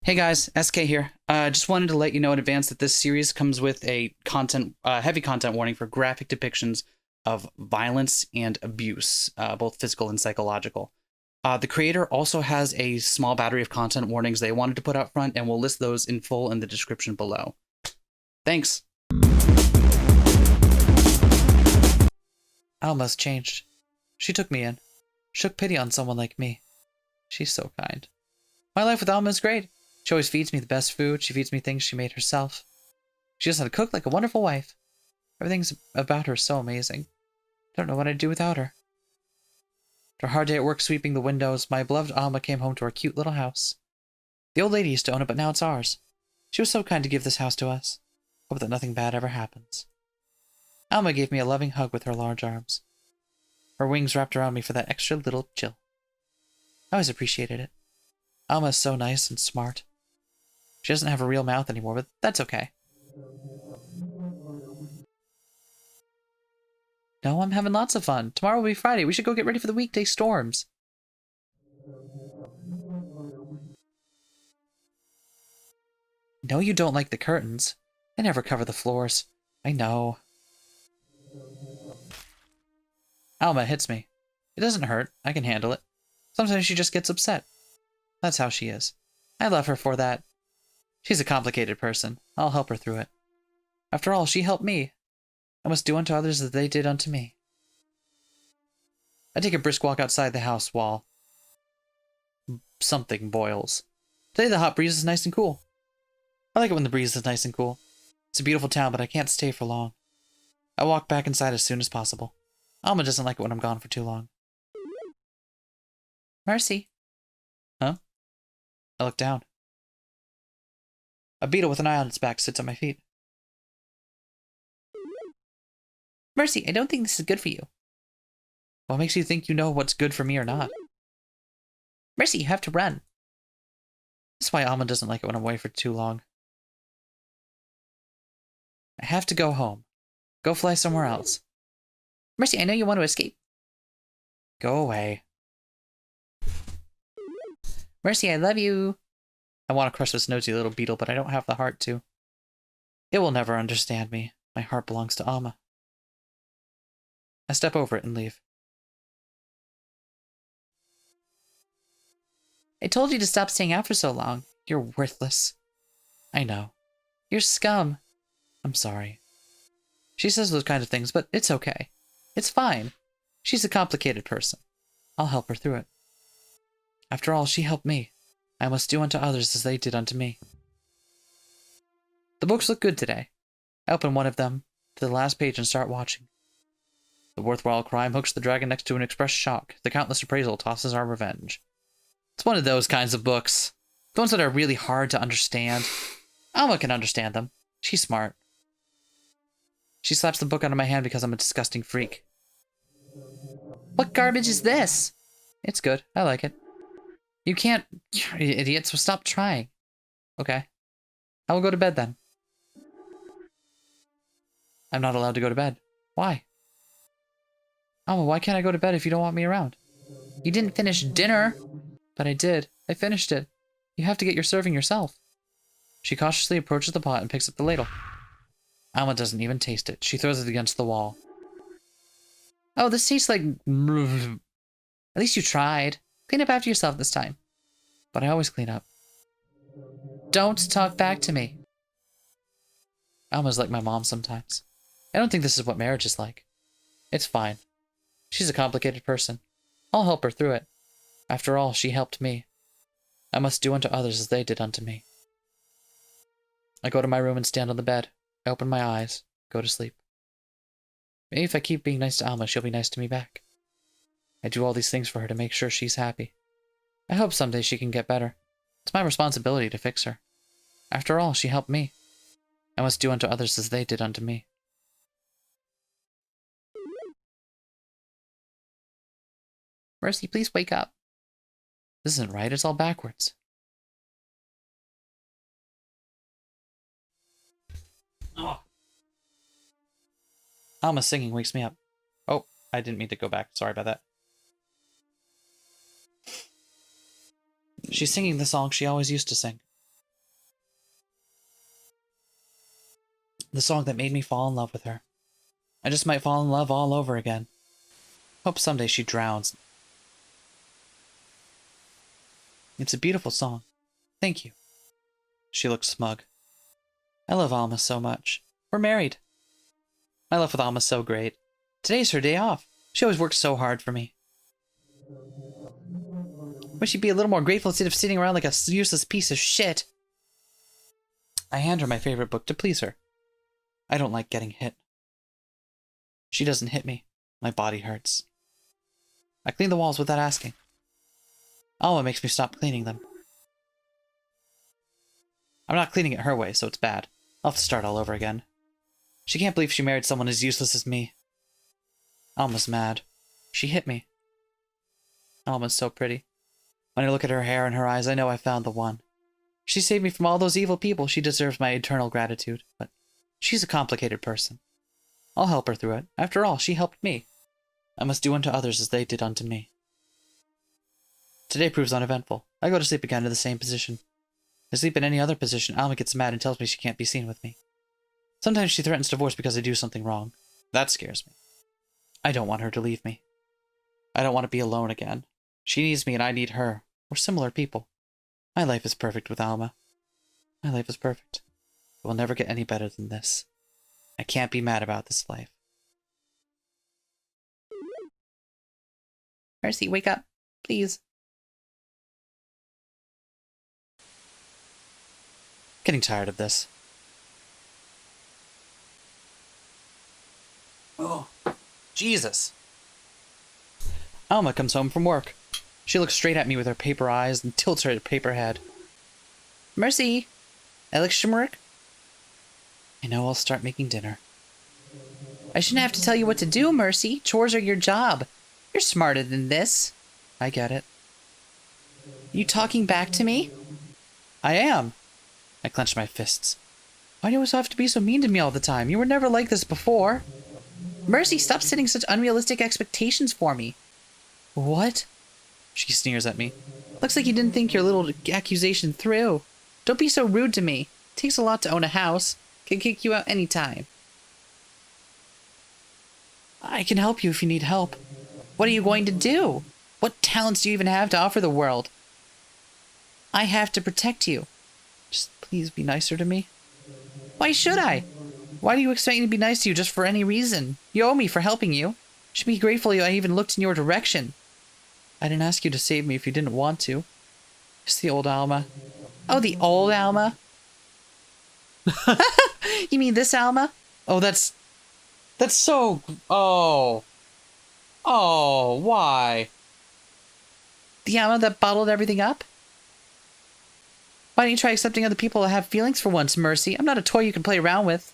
Hey guys, SK here. Just wanted to let you know in advance that this series comes with a heavy content warning for graphic depictions of violence and abuse, both physical and psychological. The creator also has a small battery of content warnings they wanted to put out front, and we'll list those in full in the description below. Thanks. Alma's changed. She took me in, shook pity on someone like me. She's so kind. My life with Alma is great. She always feeds me the best food. She feeds me things she made herself. She knows how to cook like a wonderful wife. Everything's about her so amazing. I don't know what I'd do without her. After a hard day at work sweeping the windows, my beloved Alma came home to our cute little house. The old lady used to own it, but now it's ours. She was so kind to give this house to us. Hope that nothing bad ever happens. Alma gave me a loving hug with her large arms. Her wings wrapped around me for that extra little chill. I always appreciated it. Alma is so nice and smart. She doesn't have a real mouth anymore, but that's okay. No, I'm having lots of fun. Tomorrow will be Friday. We should go get ready for the weekday storms. No, you don't like the curtains. They never cover the floors. I know. Alma hits me. It doesn't hurt. I can handle it. Sometimes she just gets upset. That's how she is. I love her for that. She's a complicated person. I'll help her through it. After all, she helped me. I must do unto others as they did unto me. I take a brisk walk outside the house while something boils. Today the hot breeze is nice and cool. I like it when the breeze is nice and cool. It's a beautiful town, but I can't stay for long. I walk back inside as soon as possible. Alma doesn't like it when I'm gone for too long. Mercy. Huh? I look down. A beetle with an eye on its back sits at my feet. Mercy, I don't think this is good for you. What makes you think you know what's good for me or not? Mercy, you have to run. That's why Alma doesn't like it when I'm away for too long. I have to go home. Go fly somewhere else. Mercy, I know you want to escape. Go away. Mercy, I love you. I want to crush this nosy little beetle, but I don't have the heart to. It will never understand me. My heart belongs to Alma. I step over it and leave. I told you to stop staying out for so long. You're worthless. I know. You're scum. I'm sorry. She says those kind of things, but it's okay. It's fine. She's a complicated person. I'll help her through it. After all, she helped me. I must do unto others as they did unto me. The books look good today. I open one of them to the last page and start watching. The worthwhile crime hooks the dragon next to an expressed shock. The countless appraisal tosses our revenge. It's one of those kinds of books. The ones that are really hard to understand. Alma can understand them. She's smart. She slaps the book out of my hand because I'm a disgusting freak. What garbage is this? It's good. I like it. You can't, you idiot, so stop trying. Okay. I will go to bed then. I'm not allowed to go to bed. Why? Alma, why can't I go to bed if you don't want me around? You didn't finish dinner. But I did. I finished it. You have to get your serving yourself. She cautiously approaches the pot and picks up the ladle. Alma doesn't even taste it. She throws it against the wall. Oh, this tastes like... At least you tried. Clean up after yourself this time. But I always clean up. Don't talk back to me. Alma's like my mom sometimes. I don't think this is what marriage is like. It's fine. She's a complicated person. I'll help her through it. After all, she helped me. I must do unto others as they did unto me. I go to my room and stand on the bed. I open my eyes, go to sleep. Maybe if I keep being nice to Alma, she'll be nice to me back. I do all these things for her to make sure she's happy. I hope someday she can get better. It's my responsibility to fix her. After all, she helped me. I must do unto others as they did unto me. Mercy, please wake up. This isn't right, it's all backwards. Oh. Alma singing wakes me up. Oh, I didn't mean to go back. Sorry about that. She's singing the song she always used to sing. The song that made me fall in love with her. I just might fall in love all over again. Hope someday she drowns. It's a beautiful song. Thank you. She looks smug. I love Alma so much. We're married. My love with Alma's so great. Today's her day off. She always works so hard for me. Wish she'd be a little more grateful instead of sitting around like a useless piece of shit. I hand her my favorite book to please her. I don't like getting hit. She doesn't hit me. My body hurts. I clean the walls without asking. Alma makes me stop cleaning them. I'm not cleaning it her way, so it's bad. I'll have to start all over again. She can't believe she married someone as useless as me. Alma's mad. She hit me. Alma's so pretty. When I look at her hair and her eyes, I know I found the one. She saved me from all those evil people. She deserves my eternal gratitude. But she's a complicated person. I'll help her through it. After all, she helped me. I must do unto others as they did unto me. Today proves uneventful. I go to sleep again in the same position. I sleep in any other position. Alma gets mad and tells me she can't be seen with me. Sometimes she threatens divorce because I do something wrong. That scares me. I don't want her to leave me. I don't want to be alone again. She needs me and I need her. We're similar people. My life is perfect with Alma. My life is perfect. It will never get any better than this. I can't be mad about this life. Mercy, wake up. Please. Getting tired of this. Oh, Jesus. Alma comes home from work. She looks straight at me with her paper eyes and tilts her paper head. Mercy, work. I know I'll start making dinner. I shouldn't have to tell you what to do, Mercy. Chores are your job. You're smarter than this. I get it. You talking back to me? I am. I clench my fists. Why do you always have to be so mean to me all the time? You were never like this before. Mercy, stop setting such unrealistic expectations for me. What? She sneers at me. Looks like you didn't think your little accusation through. Don't be so rude to me. It takes a lot to own a house. Can kick you out anytime. I can help you if you need help. What are you going to do? What talents do you even have to offer the world? I have to protect you. Just please be nicer to me. Why should I? Why do you expect me to be nice to you just for any reason? You owe me for helping you. You should be grateful I even looked in your direction. I didn't ask you to save me if you didn't want to. It's the old Alma. Oh, the old Alma? You mean this Alma? Oh, that's so... Oh. Oh, why? The Alma that bottled everything up? Why don't you try accepting other people that have feelings for once, Mercy? I'm not a toy you can play around with.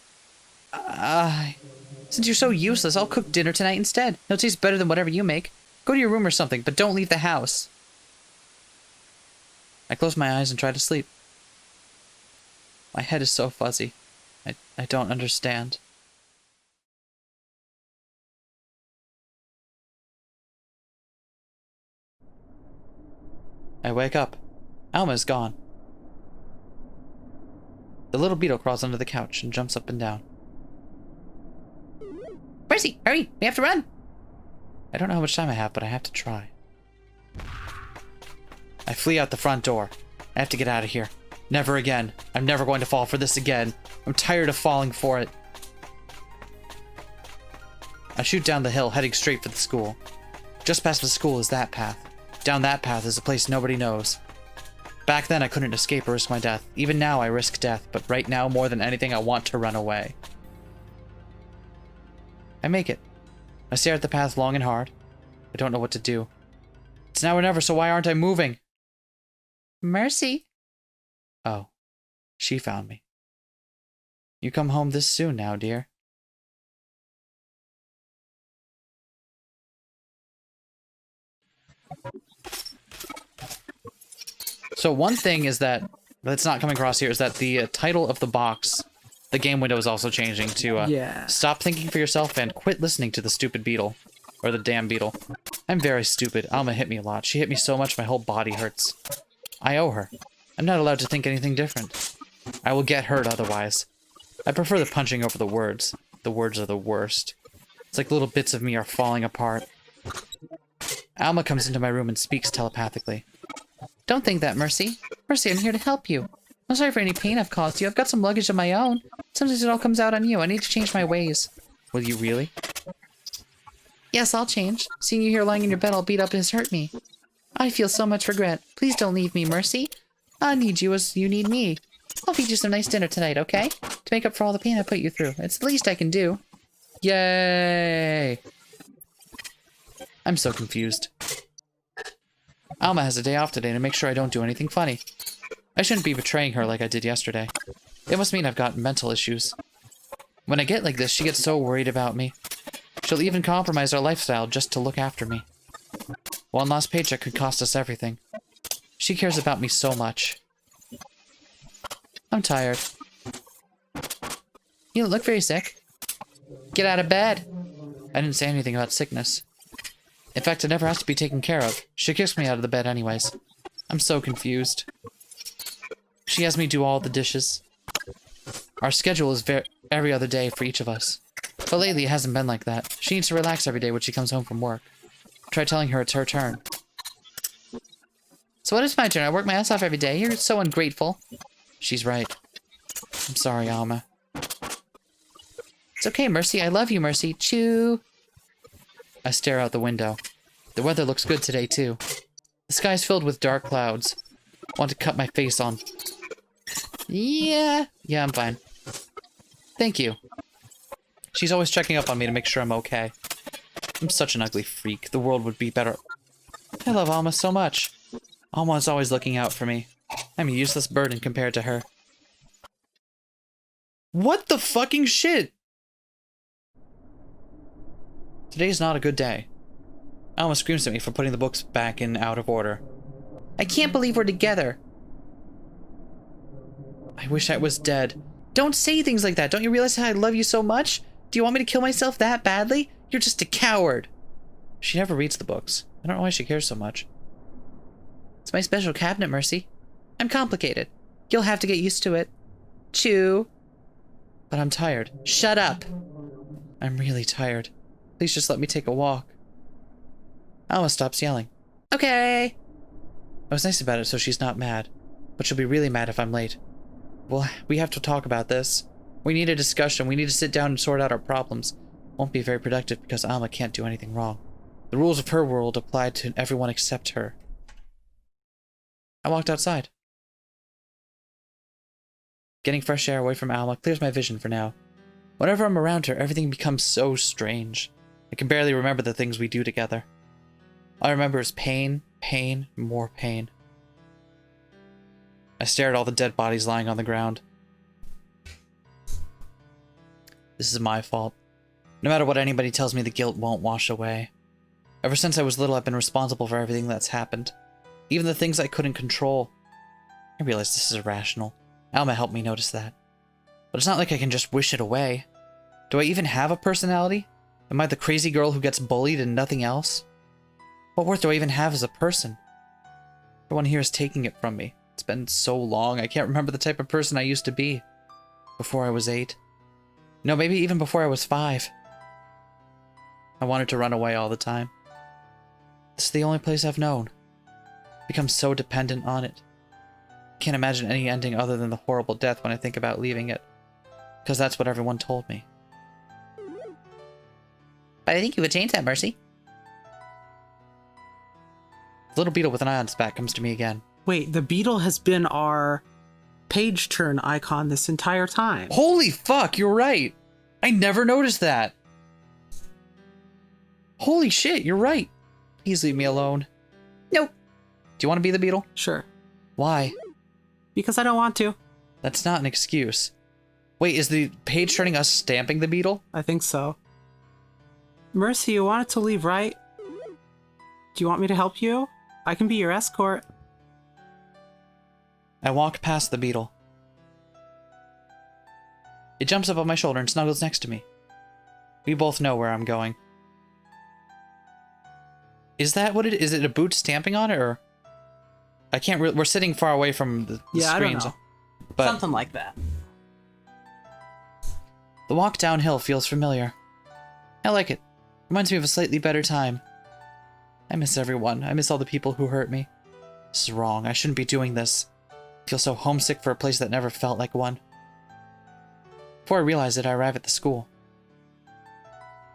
Since you're so useless, I'll cook dinner tonight instead. It'll taste better than whatever you make. Go to your room or something, but don't leave the house. I close my eyes and try to sleep. My head is so fuzzy. I don't understand. I wake up. Alma is gone. The little beetle crawls under the couch and jumps up and down. Mercy, hurry! We have to run! I don't know how much time I have, but I have to try. I flee out the front door. I have to get out of here. Never again. I'm never going to fall for this again. I'm tired of falling for it. I shoot down the hill, heading straight for the school. Just past the school is that path. Down that path is a place nobody knows. Back then, I couldn't escape or risk my death. Even now, I risk death, but right now, more than anything, I want to run away. I make it. I stare at the path long and hard. I don't know what to do. It's now or never, so why aren't I moving? Mercy. Oh, she found me. You come home this soon now, dear. So one thing is that's not coming across here is that the title of the box, the game window is also changing to Stop thinking for yourself and quit listening to the stupid beetle. Or the damn beetle. I'm very stupid. Alma hit me a lot. She hit me so much my whole body hurts. I owe her. I'm not allowed to think anything different. I will get hurt otherwise. I prefer the punching over the words. The words are the worst. It's like little bits of me are falling apart. Alma comes into my room and speaks telepathically. Don't think that, Mercy. Mercy, I'm here to help you. I'm sorry for any pain I've caused you. I've got some luggage of my own. Sometimes it all comes out on you. I need to change my ways. Will you really? Yes, I'll change. Seeing you here lying in your bed all beat up has hurt me. I feel so much regret. Please don't leave me, Mercy. I need you as you need me. I'll feed you some nice dinner tonight, okay? To make up for all the pain I put you through. It's the least I can do. Yay! I'm so confused. Alma has a day off today to make sure I don't do anything funny. I shouldn't be betraying her like I did yesterday. It must mean I've got mental issues. When I get like this, she gets so worried about me. She'll even compromise our lifestyle just to look after me. One last paycheck could cost us everything. She cares about me so much. I'm tired. You don't look very sick. Get out of bed. I didn't say anything about sickness. In fact, it never has to be taken care of. She kicks me out of the bed anyways. I'm so confused. She has me do all the dishes. Our schedule is every other day for each of us. But lately, it hasn't been like that. She needs to relax every day when she comes home from work. Try telling her it's her turn. So what is my turn? I work my ass off every day. You're so ungrateful. She's right. I'm sorry, Alma. It's okay, Mercy. I love you, Mercy. Choo. I stare out the window. The weather looks good today, too. The sky's filled with dark clouds. Want to cut my face on. Yeah, I'm fine. Thank you. She's always checking up on me to make sure I'm okay. I'm such an ugly freak. The world would be better. I love Alma so much. Alma's always looking out for me. I'm a useless burden compared to her. What the fucking shit? Today's not a good day. Alma screams at me for putting the books back in out of order. I can't believe we're together. I wish I was dead. Don't say things like that. Don't you realize how I love you so much? Do you want me to kill myself that badly? You're just a coward. She never reads the books. I don't know why she cares so much. It's my special cabinet, Mercy. I'm complicated. You'll have to get used to it. Chew. But I'm tired. Shut up. I'm really tired. Please just let me take a walk. Alma stops yelling. Okay. I was nice about it so she's not mad. But she'll be really mad if I'm late. Well, we have to talk about this. We need a discussion. We need to sit down and sort out our problems. Won't be very productive because Alma can't do anything wrong. The rules of her world apply to everyone except her. I walked outside. Getting fresh air away from Alma clears my vision for now. Whenever I'm around her, everything becomes so strange. I can barely remember the things we do together. All I remember is pain, pain, more pain. I stare at all the dead bodies lying on the ground. This is my fault. No matter what anybody tells me, the guilt won't wash away. Ever since I was little, I've been responsible for everything that's happened. Even the things I couldn't control. I realize this is irrational. Alma helped me notice that. But it's not like I can just wish it away. Do I even have a personality? Am I the crazy girl who gets bullied and nothing else? What worth do I even have as a person? Everyone here is taking it from me. It's been so long, I can't remember the type of person I used to be. Before I was 8. No, maybe even before I was 5. I wanted to run away all the time. This is the only place I've known. Become so dependent on it. Can't imagine any ending other than the horrible death when I think about leaving it. Because that's what everyone told me. But I think you would change that, Mercy. The little beetle with an eye on its back comes to me again. Wait, the beetle has been our page turn icon this entire time. Holy fuck, you're right. I never noticed that. Holy shit, you're right. Please leave me alone. Nope. Do you want to be the beetle? Sure. Why? Because I don't want to. That's not an excuse. Wait, is the page turning us stamping the beetle? I think so. Mercy, you wanted to leave, right? Do you want me to help you? I can be your escort. I walk past the beetle. It jumps up on my shoulder and snuggles next to me. We both know where I'm going. Is that what it is? Is it a boot stamping on it, or? I can't we're sitting far away from the screens. I don't know. But something like that. The walk downhill feels familiar. I like it. Reminds me of a slightly better time. I miss everyone. I miss all the people who hurt me. This is wrong. I shouldn't be doing this. I feel so homesick for a place that never felt like one. Before I realize it, I arrive at the school.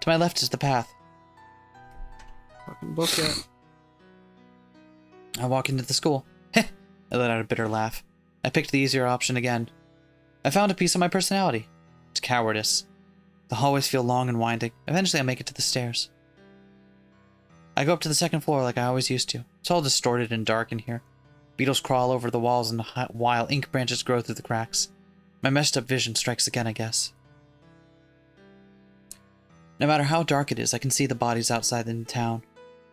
To my left is the path. Fucking book it. I walk into the school. Heh! I let out a bitter laugh. I picked the easier option again. I found a piece of my personality. It's cowardice. The hallways feel long and winding. Eventually I make it to the stairs. I go up to the second floor like I always used to. It's all distorted and dark in here. Beetles crawl over the walls and wild ink branches grow through the cracks. My messed up vision strikes again, I guess. No matter how dark it is, I can see the bodies outside in the town.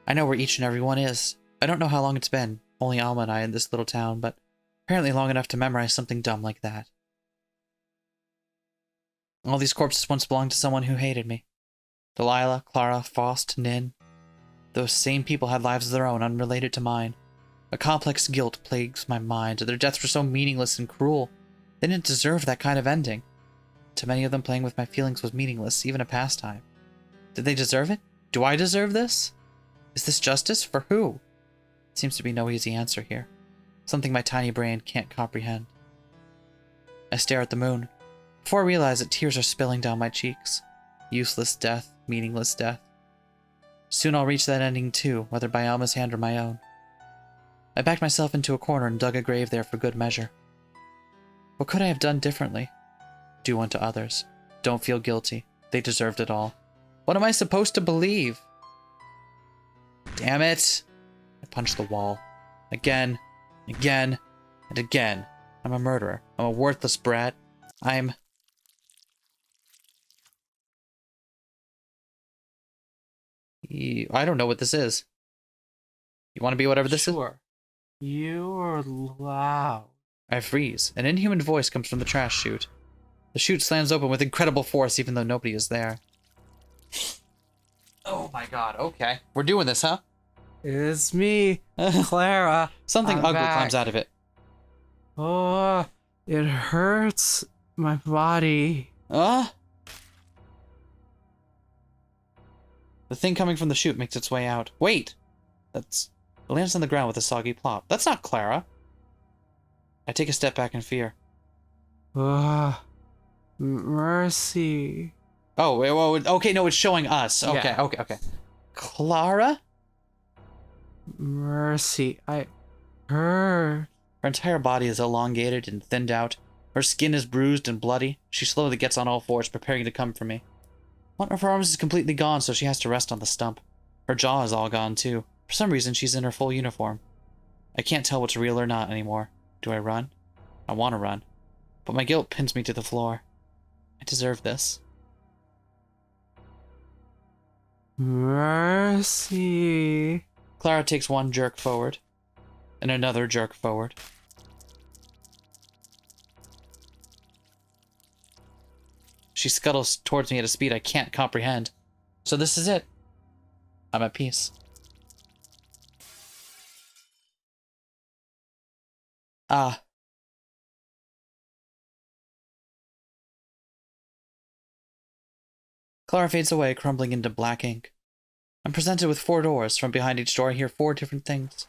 I know where each and every one is. I don't know how long it's been, only Alma and I in this little town, but apparently long enough to memorize something dumb like that. All these corpses once belonged to someone who hated me. Delilah, Clara, Faust, Nin. Those same people had lives of their own, unrelated to mine. A complex guilt plagues my mind. Their deaths were so meaningless and cruel. They didn't deserve that kind of ending. To many of them, playing with my feelings was meaningless, even a pastime. Did they deserve it? Do I deserve this? Is this justice? For who? Seems to be no easy answer here. Something my tiny brain can't comprehend. I stare at the moon. Before I realize it, tears are spilling down my cheeks. Useless death, meaningless death. Soon I'll reach that ending too, whether by Alma's hand or my own. I backed myself into a corner and dug a grave there for good measure. What could I have done differently? Do unto others. Don't feel guilty. They deserved it all. What am I supposed to believe? Damn it! I punched the wall. Again, again, and again. I'm a murderer. I'm a worthless brat. I don't know what this is. You want to be whatever this is? Sure. You're loud. I freeze. An inhuman voice comes from the trash chute. The chute slams open with incredible force even though nobody is there. Oh my god, okay. We're doing this, huh? It's me, Clara. Something I'm ugly back. climbs out of it. Oh, it hurts my body. The thing coming from the chute makes its way out. Wait! It lands on the ground with a soggy plop. That's not Clara. I take a step back in fear. Mercy. Oh, wait, well, okay, no, it's showing us. Okay, Yeah. okay. Clara? Mercy, I hurt. Her entire body is elongated and thinned out. Her skin is bruised and bloody. She slowly gets on all fours, preparing to come for me. One of her arms is completely gone, so she has to rest on the stump. Her jaw is all gone, too. For some reason, she's in her full uniform. I can't tell what's real or not anymore. Do I run? I want to run. But my guilt pins me to the floor. I deserve this. Mercy. Clara takes one jerk forward, and another jerk forward. She scuttles towards me at a speed I can't comprehend. So this is it. I'm at peace. Ah. Clara fades away, crumbling into black ink. I'm presented with 4 doors. From behind each door, I hear 4 different things.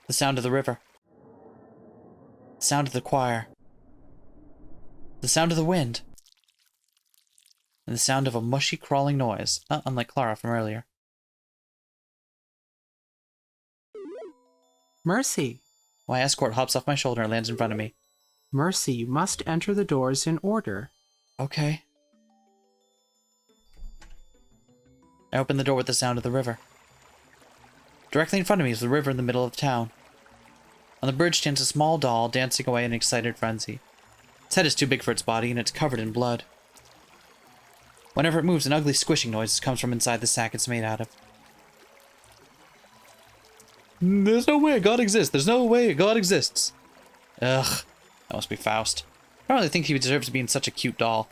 The sound of the river. The sound of the choir. The sound of the wind. And the sound of a mushy, crawling noise, not unlike Clara from earlier. Mercy. My escort hops off my shoulder and lands in front of me. Mercy, you must enter the doors in order. Okay. I open the door with the sound of the river. Directly in front of me is the river in the middle of town. On the bridge stands a small doll dancing away in excited frenzy. Its head is too big for its body and it's covered in blood. Whenever it moves, an ugly squishing noise comes from inside the sack it's made out of. There's no way God exists. There's no way God exists. Ugh. That must be Faust. I don't really think he deserves to be in such a cute doll.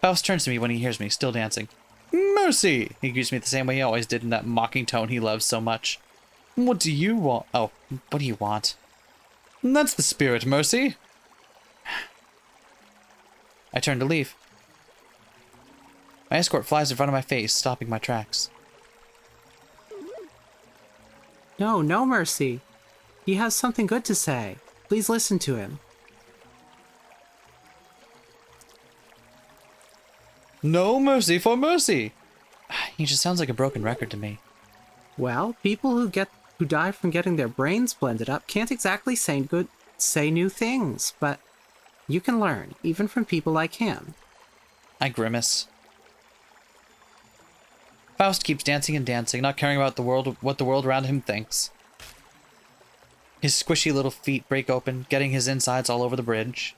Faust turns to me when he hears me, still dancing. Mercy! He greets me the same way he always did in that mocking tone he loves so much. What do you want? Oh, what do you want? That's the spirit, Mercy. I turn to leave. My escort flies in front of my face, stopping my tracks. No, no, Mercy. He has something good to say. Please listen to him. No mercy for mercy! He just sounds like a broken record to me. Well, people who die from getting their brains blended up can't exactly say new things, but you can learn, even from people like him. I grimace. Faust keeps dancing and dancing, not caring about what the world around him thinks. His squishy little feet break open, getting his insides all over the bridge.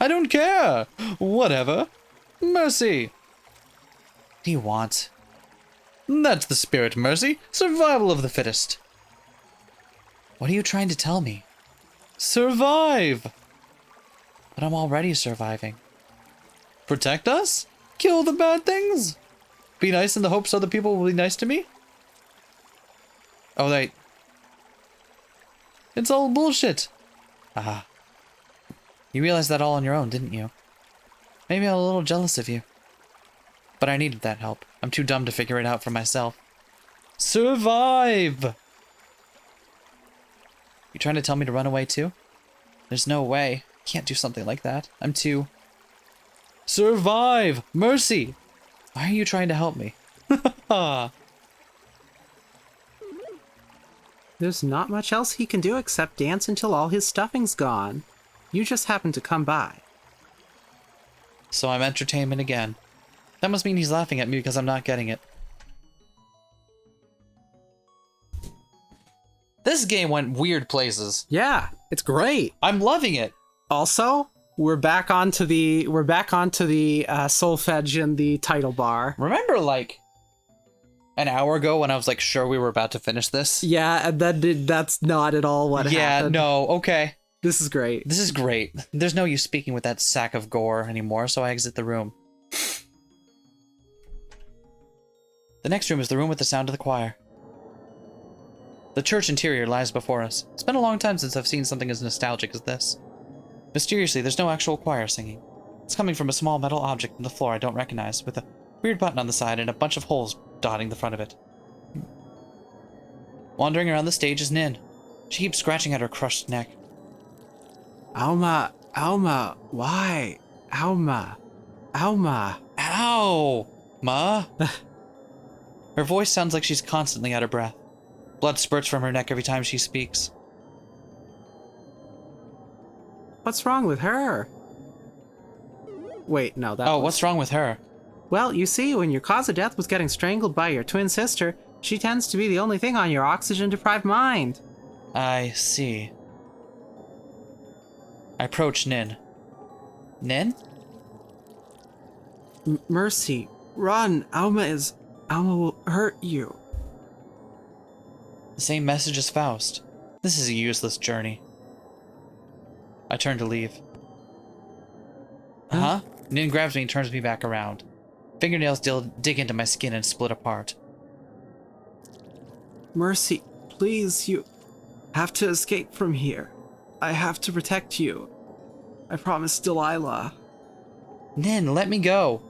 I don't care! Whatever. Mercy! What do you want? That's the spirit, Mercy. Survival of the fittest. What are you trying to tell me? Survive! But I'm already surviving. Protect us? Kill the bad things? Be nice in the hopes other people will be nice to me? Oh, wait. It's all bullshit. Ah. You realized that all on your own, didn't you? Maybe I'm a little jealous of you. But I needed that help. I'm too dumb to figure it out for myself. Survive! You trying to tell me to run away too? There's no way. I can't do something like that. I'm too... Survive! Mercy! Why are you trying to help me? There's not much else he can do except dance until all his stuffing's gone. You just happened to come by. So I'm entertainment again. That must mean he's laughing at me because I'm not getting it. This game went weird places. Yeah, it's great. I'm loving it. Also, we're back onto the solfege in the title bar. Remember, like, an hour ago when I was like sure we were about to finish this? Yeah, and then that's not at all what happened. Yeah, no, okay. This is great. This is great. There's no use speaking with that sack of gore anymore, so I exit the room. The next room is the room with the sound of the choir. The church interior lies before us. It's been a long time since I've seen something as nostalgic as this. Mysteriously, there's no actual choir singing. It's coming from a small metal object in the floor I don't recognize, with a weird button on the side and a bunch of holes dotting the front of it. Wandering around the stage is Nin. She keeps scratching at her crushed neck. Alma, why? Alma. Ow! Ma? Her voice sounds like she's constantly out of breath. Blood spurts from her neck every time she speaks. What's wrong with her? Wait, no, what's wrong with her? Well, you see, when your cause of death was getting strangled by your twin sister, she tends to be the only thing on your oxygen-deprived mind. I see. I approach Nin. Nin? Mercy, run! Alma will hurt you. The same message as Faust. This is a useless journey. I turn to leave. Huh? Nin grabs me and turns me back around. Fingernails dig into my skin and split apart. Mercy, please, you have to escape from here. I have to protect you. I promised Delilah. Nin, let me go.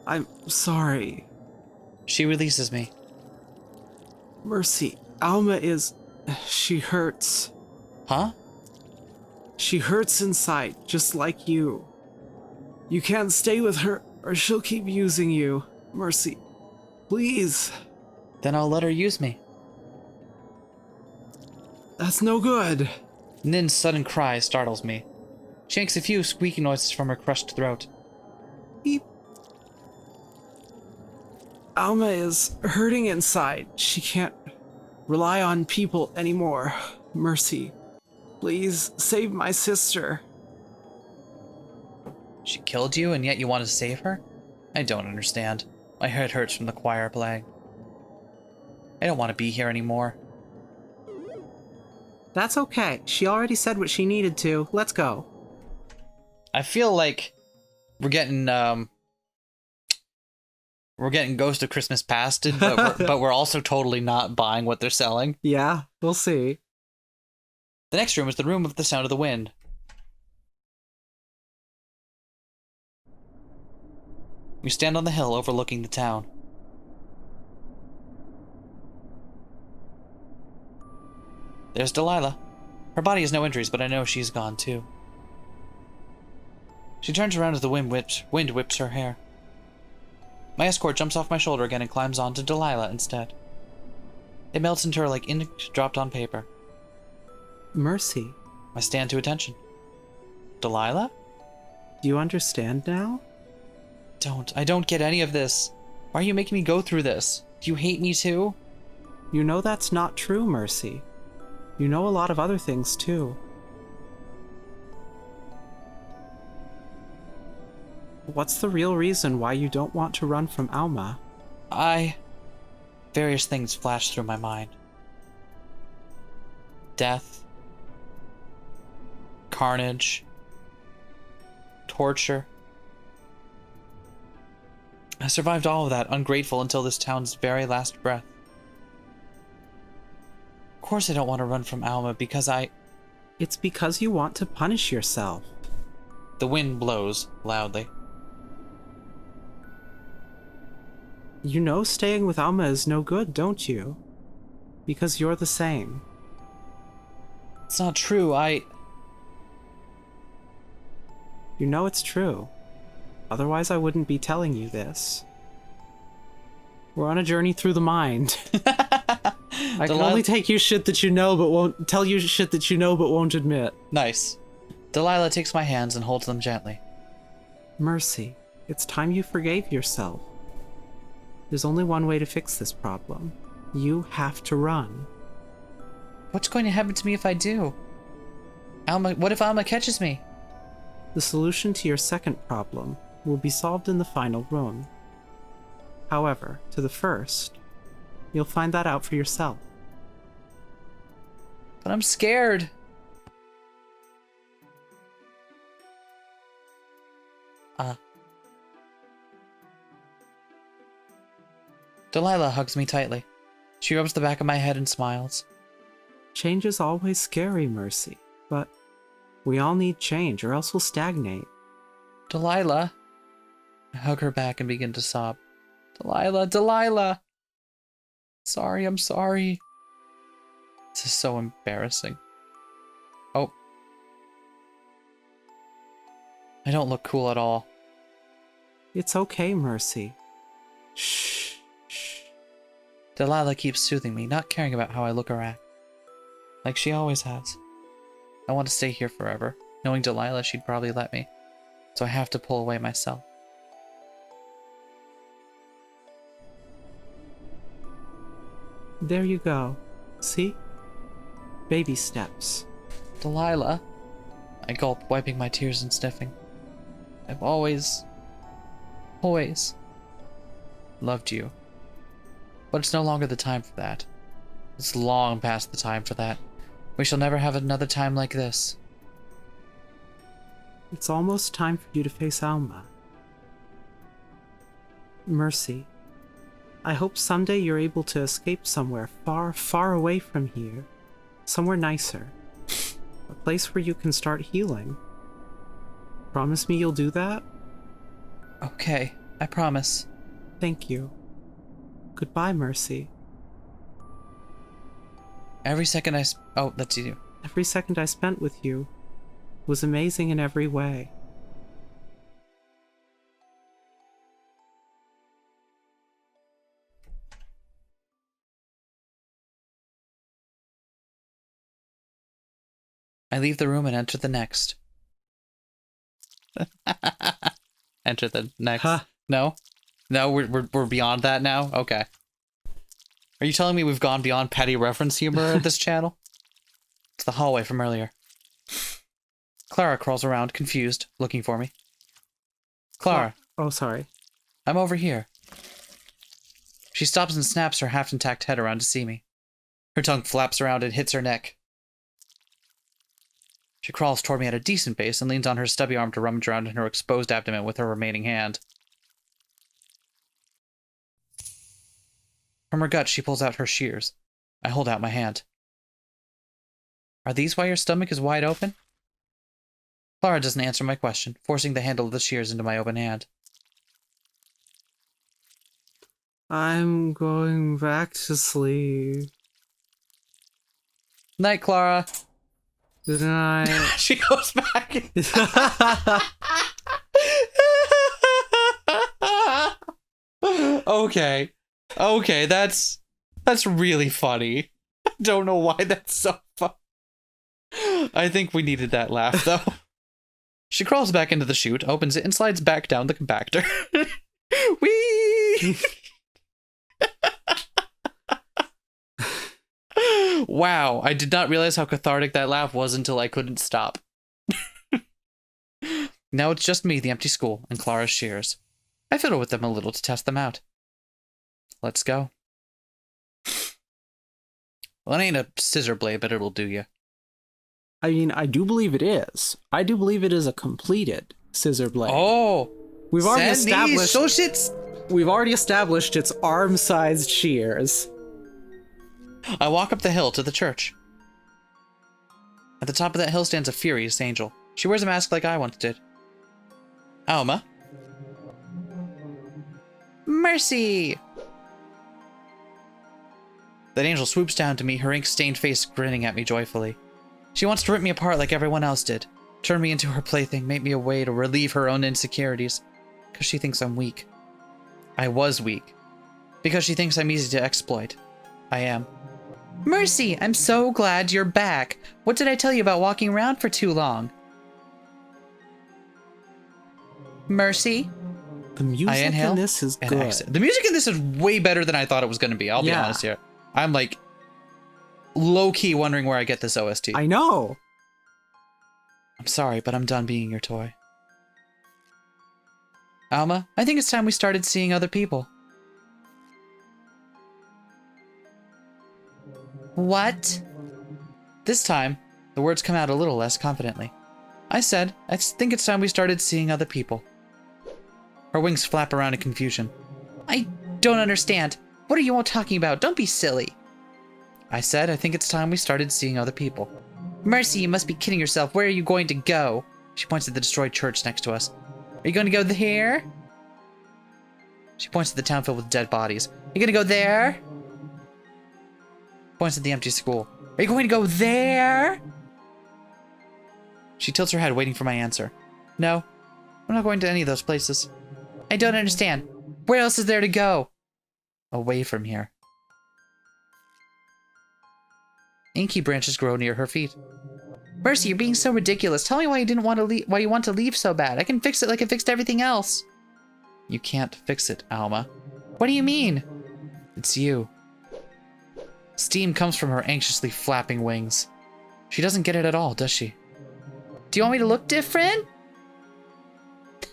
I'm sorry. She releases me. Mercy, Alma she hurts. Huh? She hurts inside, just like you. You can't stay with her, or she'll keep using you. Mercy, please. Then I'll let her use me. That's no good. Nin's sudden cry startles me. She makes a few squeaky noises from her crushed throat. Beep. Alma is hurting inside. She can't rely on people anymore. Mercy, please save my sister. She killed you and yet you want to save her? I don't understand. My head hurts from the choir playing. I don't want to be here anymore. That's okay. She already said what she needed to. Let's go. I feel like we're getting Ghost of Christmas Pasted, but we're also totally not buying what they're selling. Yeah, we'll see. The next room is the room of the sound of the wind. We stand on the hill overlooking the town. There's Delilah. Her body has no injuries, but I know she's gone too. She turns around as the wind whips her hair. My escort jumps off my shoulder again and climbs onto Delilah instead. It melts into her like ink dropped on paper. Mercy. I stand to attention. Delilah? Do you understand now? I don't get any of this. Why are you making me go through this? Do you hate me too? You know that's not true, Mercy. You know a lot of other things too. What's the real reason why you don't want to run from Alma? Various things flash through my mind. Death. Carnage. Torture. I survived all of that, ungrateful until this town's very last breath. Of course I don't want to run from Alma because It's because you want to punish yourself. The wind blows loudly. You know staying with Alma is no good, don't you? Because you're the same. It's not true, You know it's true. Otherwise I wouldn't be telling you this. We're on a journey through the mind. I can only take you shit that you know but won't tell you shit that you know but won't admit. Nice. Delilah takes my hands and holds them gently. Mercy, it's time you forgave yourself. There's only one way to fix this problem. You have to run. What's going to happen to me if I do? What if Alma catches me? The solution to your second problem will be solved in the final room. However, to the first, you'll find that out for yourself. But I'm scared. Delilah hugs me tightly. She rubs the back of my head and smiles. Change is always scary, Mercy, but we all need change or else we'll stagnate. Delilah. I hug her back and begin to sob. Delilah! Sorry, I'm sorry. This is so embarrassing. Oh. I don't look cool at all. It's okay, Mercy. Shh. Delilah keeps soothing me, not caring about how I look or act. Like she always has. I want to stay here forever. Knowing Delilah, she'd probably let me. So I have to pull away myself. There you go. See? Baby steps. Delilah. I gulp, wiping my tears and sniffing. I've always loved you. But it's no longer the time for that. It's long past the time for that. We shall never have another time like this. It's almost time for you to face Alma. Mercy, I hope someday you're able to escape somewhere far, far away from here. Somewhere nicer. A place where you can start healing. Promise me you'll do that? Okay, I promise. Thank you. Goodbye, Mercy. Every second oh, that's you. Every second I spent with you was amazing in every way. I leave the room and enter the next. Enter the next. Huh. No? No, we're beyond that now? Okay. Are you telling me we've gone beyond petty reference humor at this channel? It's the hallway from earlier. Clara crawls around, confused, looking for me. Clara. Oh, sorry. I'm over here. She stops and snaps her half-intact head around to see me. Her tongue flaps around and hits her neck. She crawls toward me at a decent pace and leans on her stubby arm to rummage around in her exposed abdomen with her remaining hand. From her gut, she pulls out her shears. I hold out my hand. Are these why your stomach is wide open? Clara doesn't answer my question, forcing the handle of the shears into my open hand. I'm going back to sleep. Night, Clara. Good night. She goes back. Okay. Okay, that's really funny. I don't know why that's so funny. I think we needed that laugh, though. She crawls back into the chute, opens it, and slides back down the compactor. Whee! Wow, I did not realize how cathartic that laugh was until I couldn't stop. Now it's just me, the empty school, and Clara's shears. I fiddle with them a little to test them out. Let's go. Well, it ain't a scissor blade, but it'll do you. I mean, I do believe it is. I do believe it is a completed scissor blade. Oh! We've already established. We've already established its arm-sized shears. I walk up the hill to the church. At the top of that hill stands a furious angel. She wears a mask like I once did. Alma. Mercy! That angel swoops down to me, her ink-stained face grinning at me joyfully. She wants to rip me apart like everyone else did. Turn me into her plaything, make me a way to relieve her own insecurities. Because she thinks I'm weak. I was weak. Because she thinks I'm easy to exploit. I am. Mercy, I'm so glad you're back. What did I tell you about walking around for too long? Mercy? The music in this is good. The music in this is way better than I thought it was going to be. I'll be honest here. I'm like low-key wondering where I get this OST. I know. I'm sorry, but I'm done being your toy. Alma, I think it's time we started seeing other people. What? This time, the words come out a little less confidently. I said, I think it's time we started seeing other people. Her wings flap around in confusion. I don't understand. What are you all talking about? Don't be silly. I said, I think it's time we started seeing other people. Mercy, you must be kidding yourself. Where are you going to go? She points at the destroyed church next to us. Are you going to go here? She points at the town filled with dead bodies. Are you going to go there? Points at the empty school. Are you going to go there? She tilts her head, waiting for my answer. No, I'm not going to any of those places. I don't understand. Where else is there to go? Away from here. Inky branches grow near her feet. Mercy, you're being so ridiculous. Tell me why you didn't want to leave. Why you want to leave so bad? I can fix it like I fixed everything else. You can't fix it, Alma. What do you mean? It's you. Steam comes from her anxiously flapping wings. She doesn't get it at all, does she? Do you want me to look different?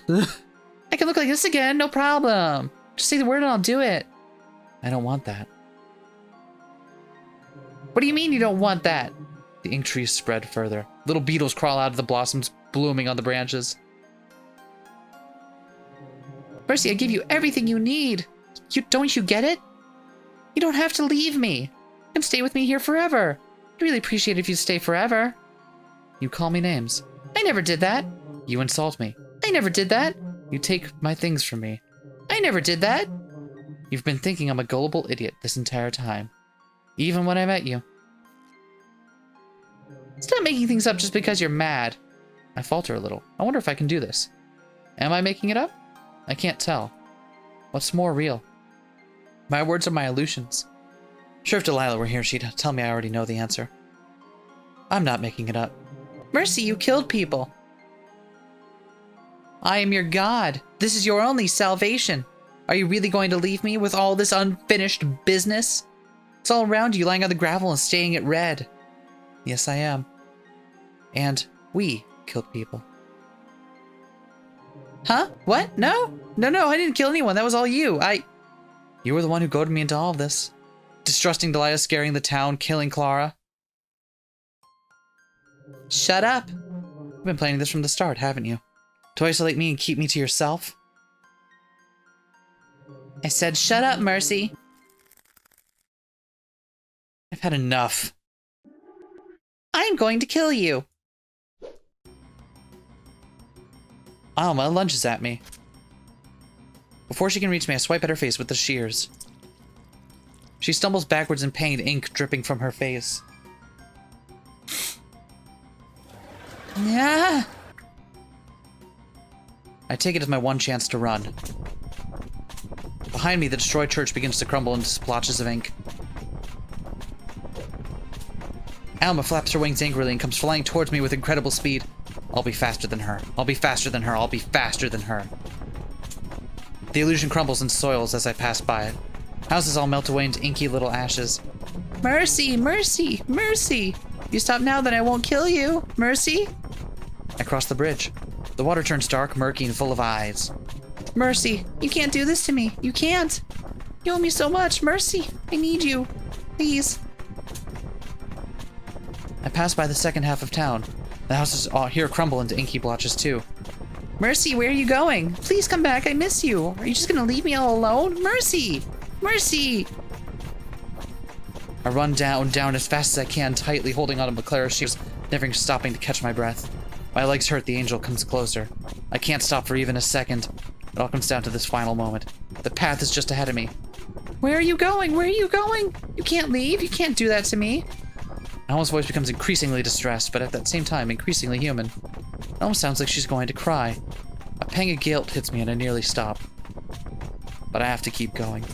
I can look like this again, no problem. Just say the word and I'll do it. I don't want that. What do you mean you don't want that? The ink trees spread further. Little beetles crawl out of the blossoms blooming on the branches. Mercy, I give you everything you need. Don't you get it? You don't have to leave me. You can stay with me here forever. I'd really appreciate it if you stay forever. You call me names. I never did that. You insult me. I never did that. You take my things from me. I never did that. You've been thinking I'm a gullible idiot this entire time. Even when I met you. Stop making things up just because you're mad. I falter a little. I wonder if I can do this. Am I making it up? I can't tell. What's more real? My words are my illusions. Sure, if Delilah were here, she'd tell me I already know the answer. I'm not making it up. Mercy, you killed people. I am your god. This is your only salvation. Are you really going to leave me with all this unfinished business? It's all around you, lying on the gravel and staining it red. Yes, I am. And we killed people. Huh? What? No, I didn't kill anyone. That was all you. You were the one who goaded me into all of this. Distrusting Delilah, scaring the town, killing Clara. Shut up. You've been planning this from the start, haven't you? To isolate me and keep me to yourself? I said shut up, Mercy. I've had enough. I'm going to kill you. Alma lunges at me. Before she can reach me, I swipe at her face with the shears. She stumbles backwards in pain, ink dripping from her face. Yeah. I take it as my one chance to run. Behind me, the destroyed church begins to crumble into splotches of ink. Alma flaps her wings angrily and comes flying towards me with incredible speed. I'll be faster than her. I'll be faster than her. I'll be faster than her. The illusion crumbles and soils as I pass by it. Houses all melt away into inky little ashes. Mercy, mercy, mercy. If you stop now, then I won't kill you. Mercy. I cross the bridge. The water turns dark, murky, and full of eyes. Mercy, you can't do this to me. You can't. You owe me so much. Mercy, I need you. Please. I pass by the second half of town. The houses all here crumble into inky blotches too. Mercy, where are you going? Please come back, I miss you. Are you just gonna leave me all alone? Mercy! Mercy! I run down as fast as I can, tightly holding on to Clara's shears, never stopping to catch my breath. My legs hurt, the angel comes closer. I can't stop for even a second. It all comes down to this final moment. The path is just ahead of me. Where are you going? Where are you going? You can't leave, you can't do that to me. Alma's voice becomes increasingly distressed, but at that same time, increasingly human. It almost sounds like she's going to cry. A pang of guilt hits me and I nearly stop. But I have to keep going.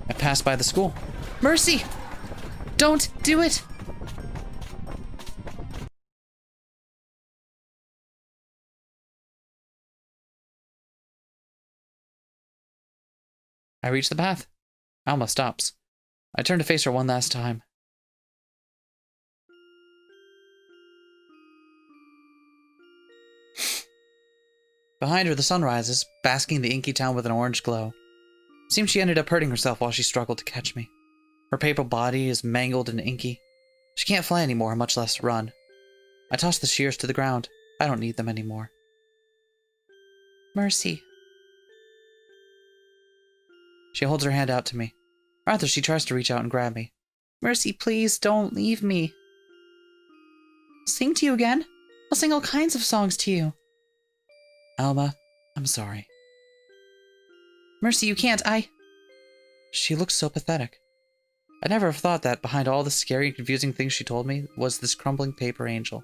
I pass by the school. Mercy! Don't do it! I reach the path. Alma stops. I turn to face her one last time. Behind her, the sun rises, basking the inky town with an orange glow. It seems she ended up hurting herself while she struggled to catch me. Her paper body is mangled and inky. She can't fly anymore, much less run. I toss the shears to the ground. I don't need them anymore. Mercy. She holds her hand out to me. Rather, she tries to reach out and grab me. Mercy, please, don't leave me. I'll sing to you again. I'll sing all kinds of songs to you. Alma, I'm sorry. Mercy, you can't, She looks so pathetic. I'd never have thought that behind all the scary and confusing things she told me was this crumbling paper angel.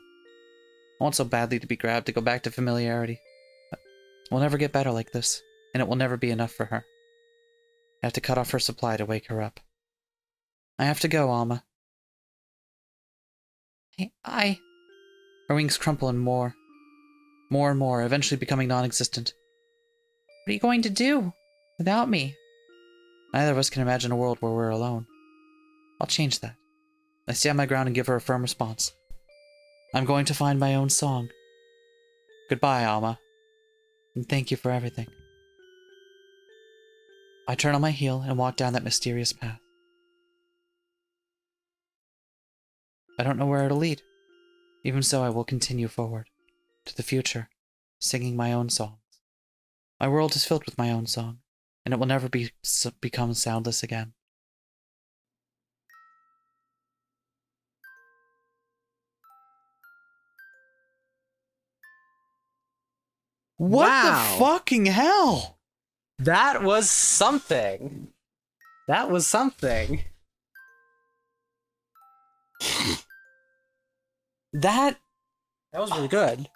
I want so badly to be grabbed, to go back to familiarity. But we'll never get better like this, and it will never be enough for her. I have to cut off her supply to wake her up. I have to go, Alma. Her wings crumple and more and more, eventually becoming non-existent. What are you going to do without me? Neither of us can imagine a world where we're alone. I'll change that. I stand my ground and give her a firm response. I'm going to find my own song. Goodbye, Alma. And thank you for everything. I turn on my heel and walk down that mysterious path. I don't know where it'll lead. Even so, I will continue forward, to the future, singing my own songs. My world is filled with my own song, and it will never become soundless again. What the fucking hell? That was something. That was something. That was really good.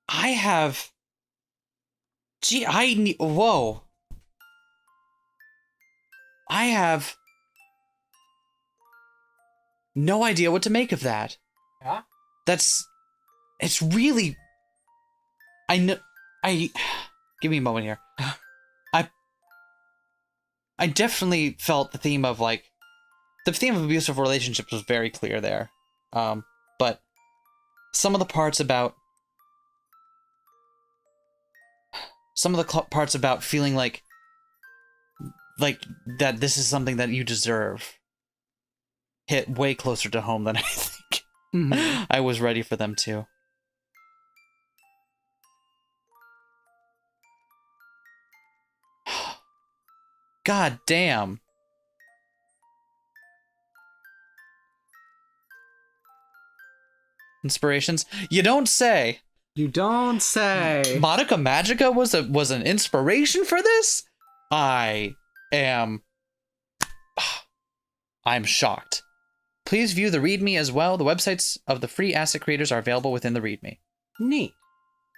I have... Gee, whoa. I have no idea what to make of that. Yeah? It's really... Give me a moment here. I definitely felt the theme of, like... The theme of abusive relationships was very clear there. But some of the parts about... Some of the parts about feeling like that this is something that you deserve hit way closer to home than I think I was ready for them to. God damn. Inspirations. You don't say. You don't say. Monica Magica was an inspiration for this? I'm shocked. Please view the README as well. The websites of the free asset creators are available within the README. Neat.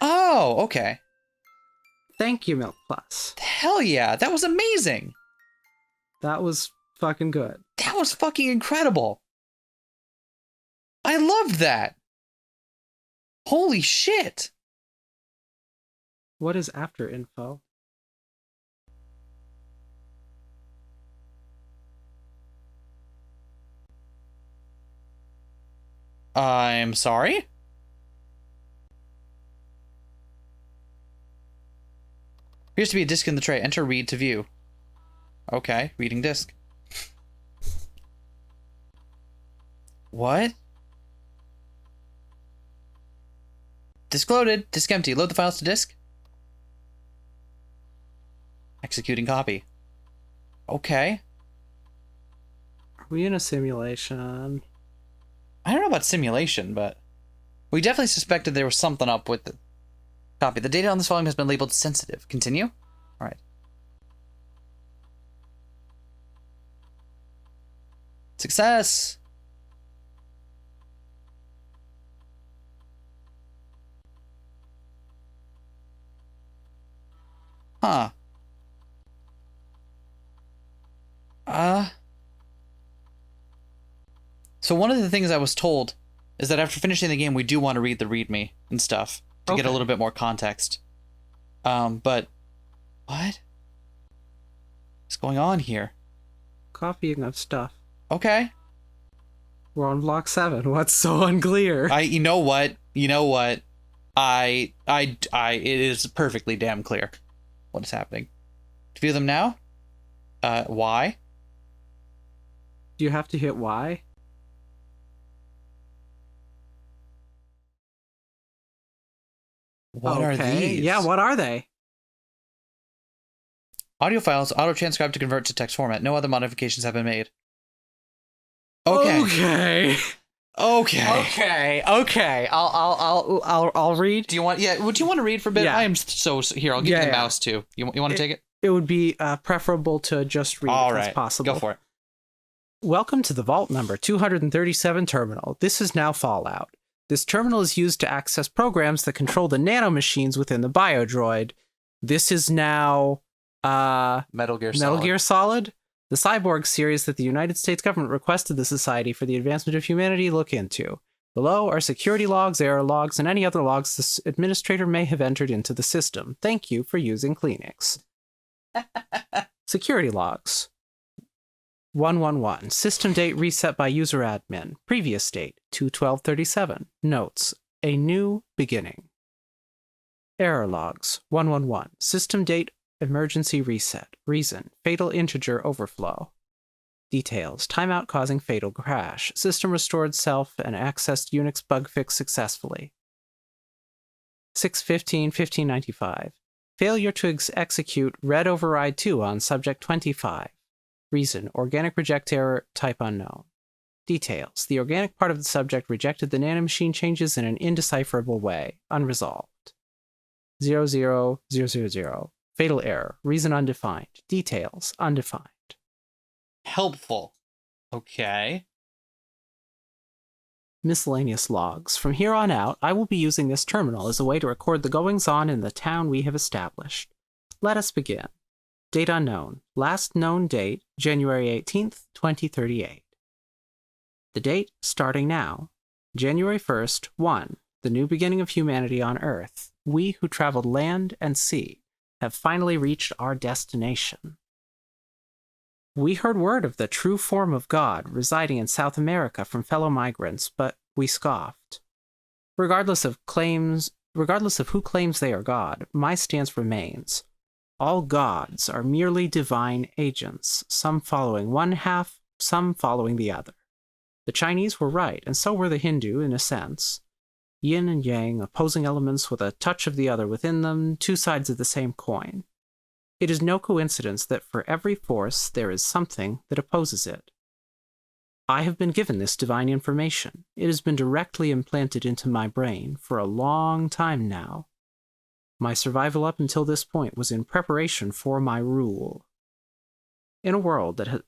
Oh, okay. Thank you, Milk Plus. Hell yeah, that was amazing. That was fucking good. That was fucking incredible. I loved that. Holy shit. What is after info? I'm sorry? Appears to be a disc in the tray. Enter read to view. Okay, reading disc. What? Disk loaded. Disk empty. Load the files to disk. Executing copy. Okay. Are we in a simulation? I don't know about simulation, but we definitely suspected there was something up with the copy. The data on this volume has been labeled sensitive. Continue? All right. Success! Huh. So one of the things I was told is that after finishing the game, we do want to read the README and stuff to get a little bit more context. But what is going on here? Copying of stuff. Okay. We're on block 7. What's so unclear? You know what? It is perfectly damn clear what is happening. To view them now? Why? Do you have to hit Y? What are these? Yeah, what are they? Audio files auto-transcribe to convert to text format. No other modifications have been made. Okay. I'll read. Do you want? Yeah. Would you want to read for a bit? Yeah. I am so here. I'll give you the mouse too. You want to take it? It would be preferable to just read if that's possible. Go for it. Welcome to the Vault number 237 terminal. This is now Fallout. This terminal is used to access programs that control the nanomachines within the biodroid. This is now Metal Gear Solid. The cyborg series that the United States government requested the Society for the Advancement of Humanity look into. Below are security logs, error logs, and any other logs the administrator may have entered into the system. Thank you for using Kleenex. Security logs. 111. System date reset by user admin. Previous date 2/12/37. Notes. A new beginning. Error logs. 111. System date emergency reset. Reason. Fatal integer overflow. Details. Timeout causing fatal crash. System restored self and accessed Unix bug fix successfully. 6/15/1595. Failure to execute red override 2 on subject 25. Reason. Organic reject error, type unknown. Details. The organic part of the subject rejected the nanomachine changes in an indecipherable way. Unresolved. 00000. Fatal error. Reason undefined. Details undefined. Helpful. Okay. Miscellaneous logs. From here on out, I will be using this terminal as a way to record the goings-on in the town we have established. Let us begin. Date unknown. Last known date, January 18th, 2038. The date, starting now. January 1st, 1. The new beginning of humanity on Earth. We who traveled land and sea have finally reached our destination. We heard word of the true form of God residing in South America from fellow migrants, but we scoffed. Regardless of who claims they are God, my stance remains. All gods are merely divine agents, some following one half, some following the other. The Chinese were right, and so were the Hindu in a sense. Yin and yang, opposing elements with a touch of the other within them, two sides of the same coin. It is no coincidence that for every force there is something that opposes it. I have been given this divine information. It has been directly implanted into my brain for a long time now. My survival up until this point was in preparation for my rule. In a world that has...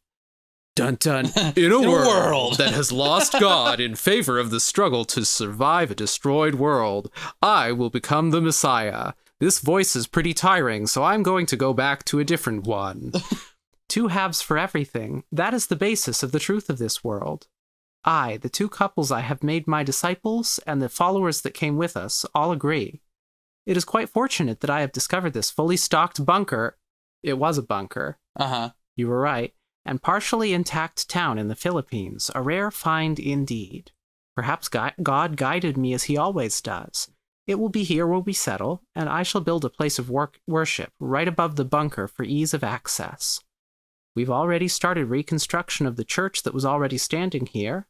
Dun dun! In a world that has lost God in favor of the struggle to survive a destroyed world, I will become the Messiah. This voice is pretty tiring, so I'm going to go back to a different one. Two halves for everything. That is the basis of the truth of this world. I, the two couples I have made my disciples, and the followers that came with us, all agree. It is quite fortunate that I have discovered this fully stocked bunker. It was a bunker. Uh-huh. You were right. And partially intact town in the Philippines, a rare find indeed. Perhaps God guided me as he always does. It will be here where we settle, and I shall build a place of worship right above the bunker for ease of access. We've already started reconstruction of the church that was already standing here.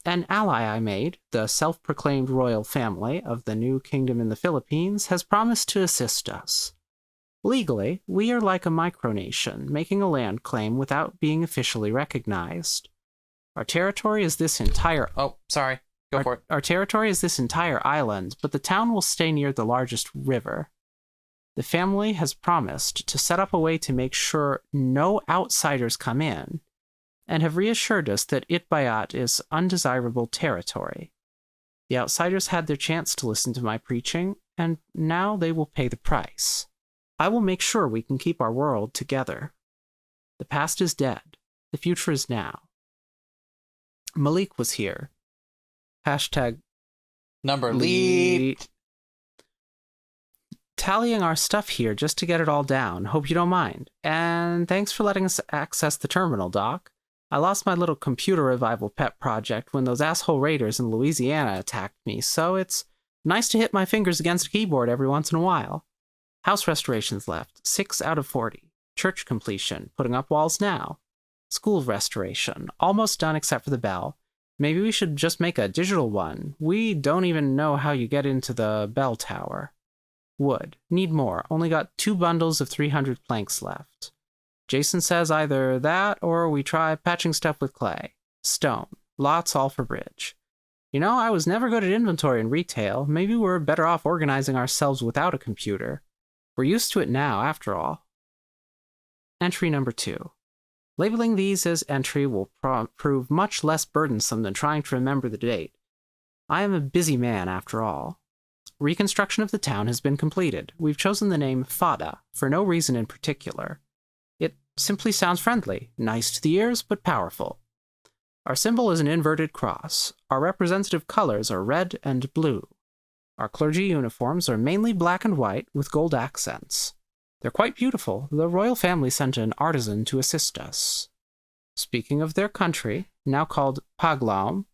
An ally I made, the self-proclaimed royal family of the new kingdom in the Philippines, has promised to assist us. Legally, we are like a micronation, making a land claim without being officially recognized. Our territory is this entire... Oh, sorry. Go for it. Our territory is this entire island, but the town will stay near the largest river. The family has promised to set up a way to make sure no outsiders come in, and have reassured us that Itbayat is undesirable territory. The outsiders had their chance to listen to my preaching, and now they will pay the price. I will make sure we can keep our world together. The past is dead. The future is now. Malik was here. Hashtag Number lead. Tallying our stuff here just to get it all down. Hope you don't mind. And thanks for letting us access the terminal, Doc. I lost my little computer revival pet project when those asshole raiders in Louisiana attacked me, so it's nice to hit my fingers against a keyboard every once in a while. House restorations left, 6 out of 40. Church completion, putting up walls now. School restoration, almost done except for the bell. Maybe we should just make a digital one. We don't even know how you get into the bell tower. Wood, need more, only got 2 bundles of 300 planks left. Jason says either that or we try patching stuff with clay. Stone, lots all for bridge. You know, I was never good at inventory in retail. Maybe we're better off organizing ourselves without a computer. We're used to it now, after all. Entry number 2. Labeling these as entry will prove much less burdensome than trying to remember the date. I am a busy man, after all. Reconstruction of the town has been completed. We've chosen the name Fada for no reason in particular. It simply sounds friendly, nice to the ears, but powerful. Our symbol is an inverted cross. Our representative colors are red and blue. Our clergy uniforms are mainly black and white with gold accents. They're quite beautiful. The royal family sent an artisan to assist us. Speaking of their country, now called Paglaum,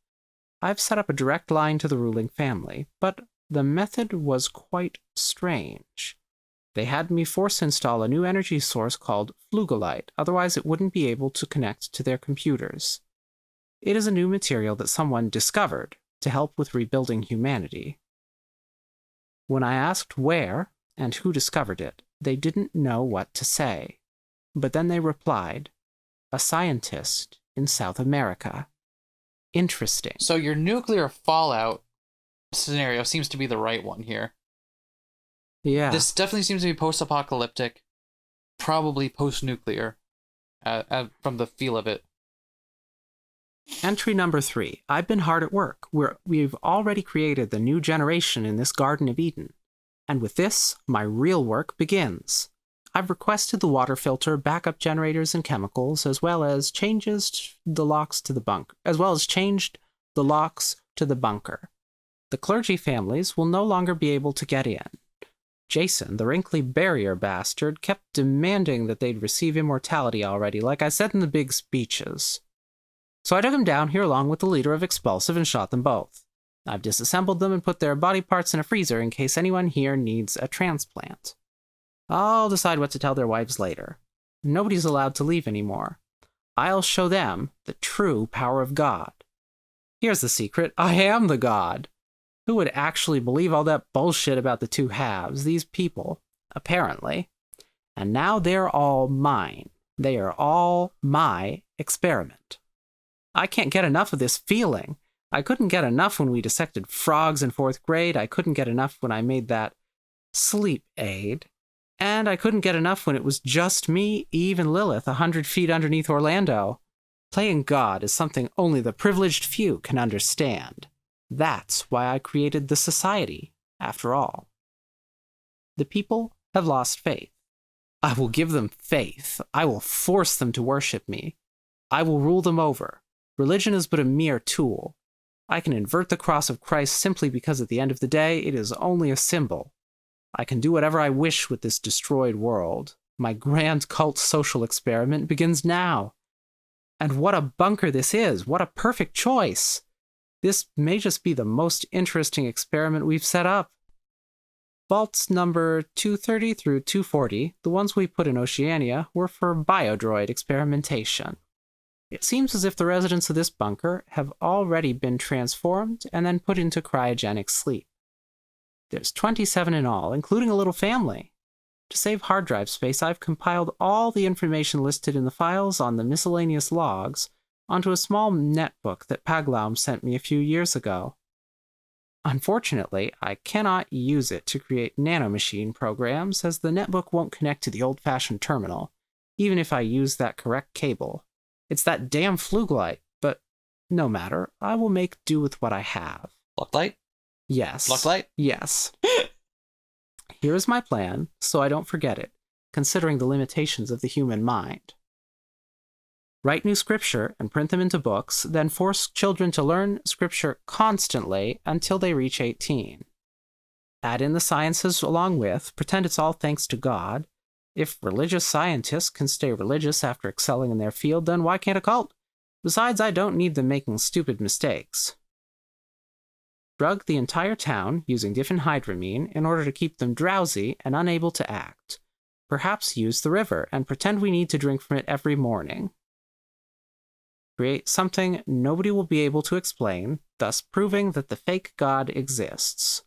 I've set up a direct line to the ruling family, but the method was quite strange. They had me force install a new energy source called Flugolite, otherwise it wouldn't be able to connect to their computers. It is a new material that someone discovered to help with rebuilding humanity. When I asked where and who discovered it, they didn't know what to say. But then they replied, a scientist in South America. Interesting. So your nuclear fallout scenario seems to be the right one here. Yeah. This definitely seems to be post-apocalyptic, probably post-nuclear, from the feel of it. Entry number 3. I've been hard at work. We've already created the new generation in this Garden of Eden. And with this, my real work begins. I've requested the water filter, backup generators and chemicals, as well as changed the locks to the bunker. The clergy families will no longer be able to get in. Jason, the wrinkly barrier bastard, kept demanding that they'd receive immortality already, like I said in the big speeches. So I took him down here along with the leader of Expulsive and shot them both. I've disassembled them and put their body parts in a freezer in case anyone here needs a transplant. I'll decide what to tell their wives later. Nobody's allowed to leave anymore. I'll show them the true power of God. Here's the secret. I am the God. Who would actually believe all that bullshit about the two halves? These people, apparently. And now they're all mine. They are all my experiment. I can't get enough of this feeling. I couldn't get enough when we dissected frogs in 4th grade. I couldn't get enough when I made that sleep aid. And I couldn't get enough when it was just me, Eve, and Lilith 100 feet underneath Orlando. Playing God is something only the privileged few can understand. That's why I created the society, after all. The people have lost faith. I will give them faith. I will force them to worship me. I will rule them over. Religion is but a mere tool. I can invert the cross of Christ simply because at the end of the day, it is only a symbol. I can do whatever I wish with this destroyed world. My grand cult social experiment begins now. And what a bunker this is! What a perfect choice! This may just be the most interesting experiment we've set up. Vaults number 230 through 240, the ones we put in Oceania, were for biodroid experimentation. It seems as if the residents of this bunker have already been transformed and then put into cryogenic sleep. There's 27 in all, including a little family. To save hard drive space, I've compiled all the information listed in the files on the miscellaneous logs onto a small netbook that Paglaum sent me a few years ago. Unfortunately, I cannot use it to create nanomachine programs, as the netbook won't connect to the old-fashioned terminal, even if I use that correct cable. It's that damn Fluglight, but no matter, I will make do with what I have. Lucklight? Yes. Lucklight? Yes. Here is my plan, so I don't forget it, considering the limitations of the human mind. Write new scripture and print them into books, then force children to learn scripture constantly until they reach 18. Add in the sciences along with, pretend it's all thanks to God. If religious scientists can stay religious after excelling in their field, then why can't a cult? Besides, I don't need them making stupid mistakes. Drug the entire town using diphenhydramine in order to keep them drowsy and unable to act. Perhaps use the river and pretend we need to drink from it every morning. Create something nobody will be able to explain, thus proving that the fake god exists.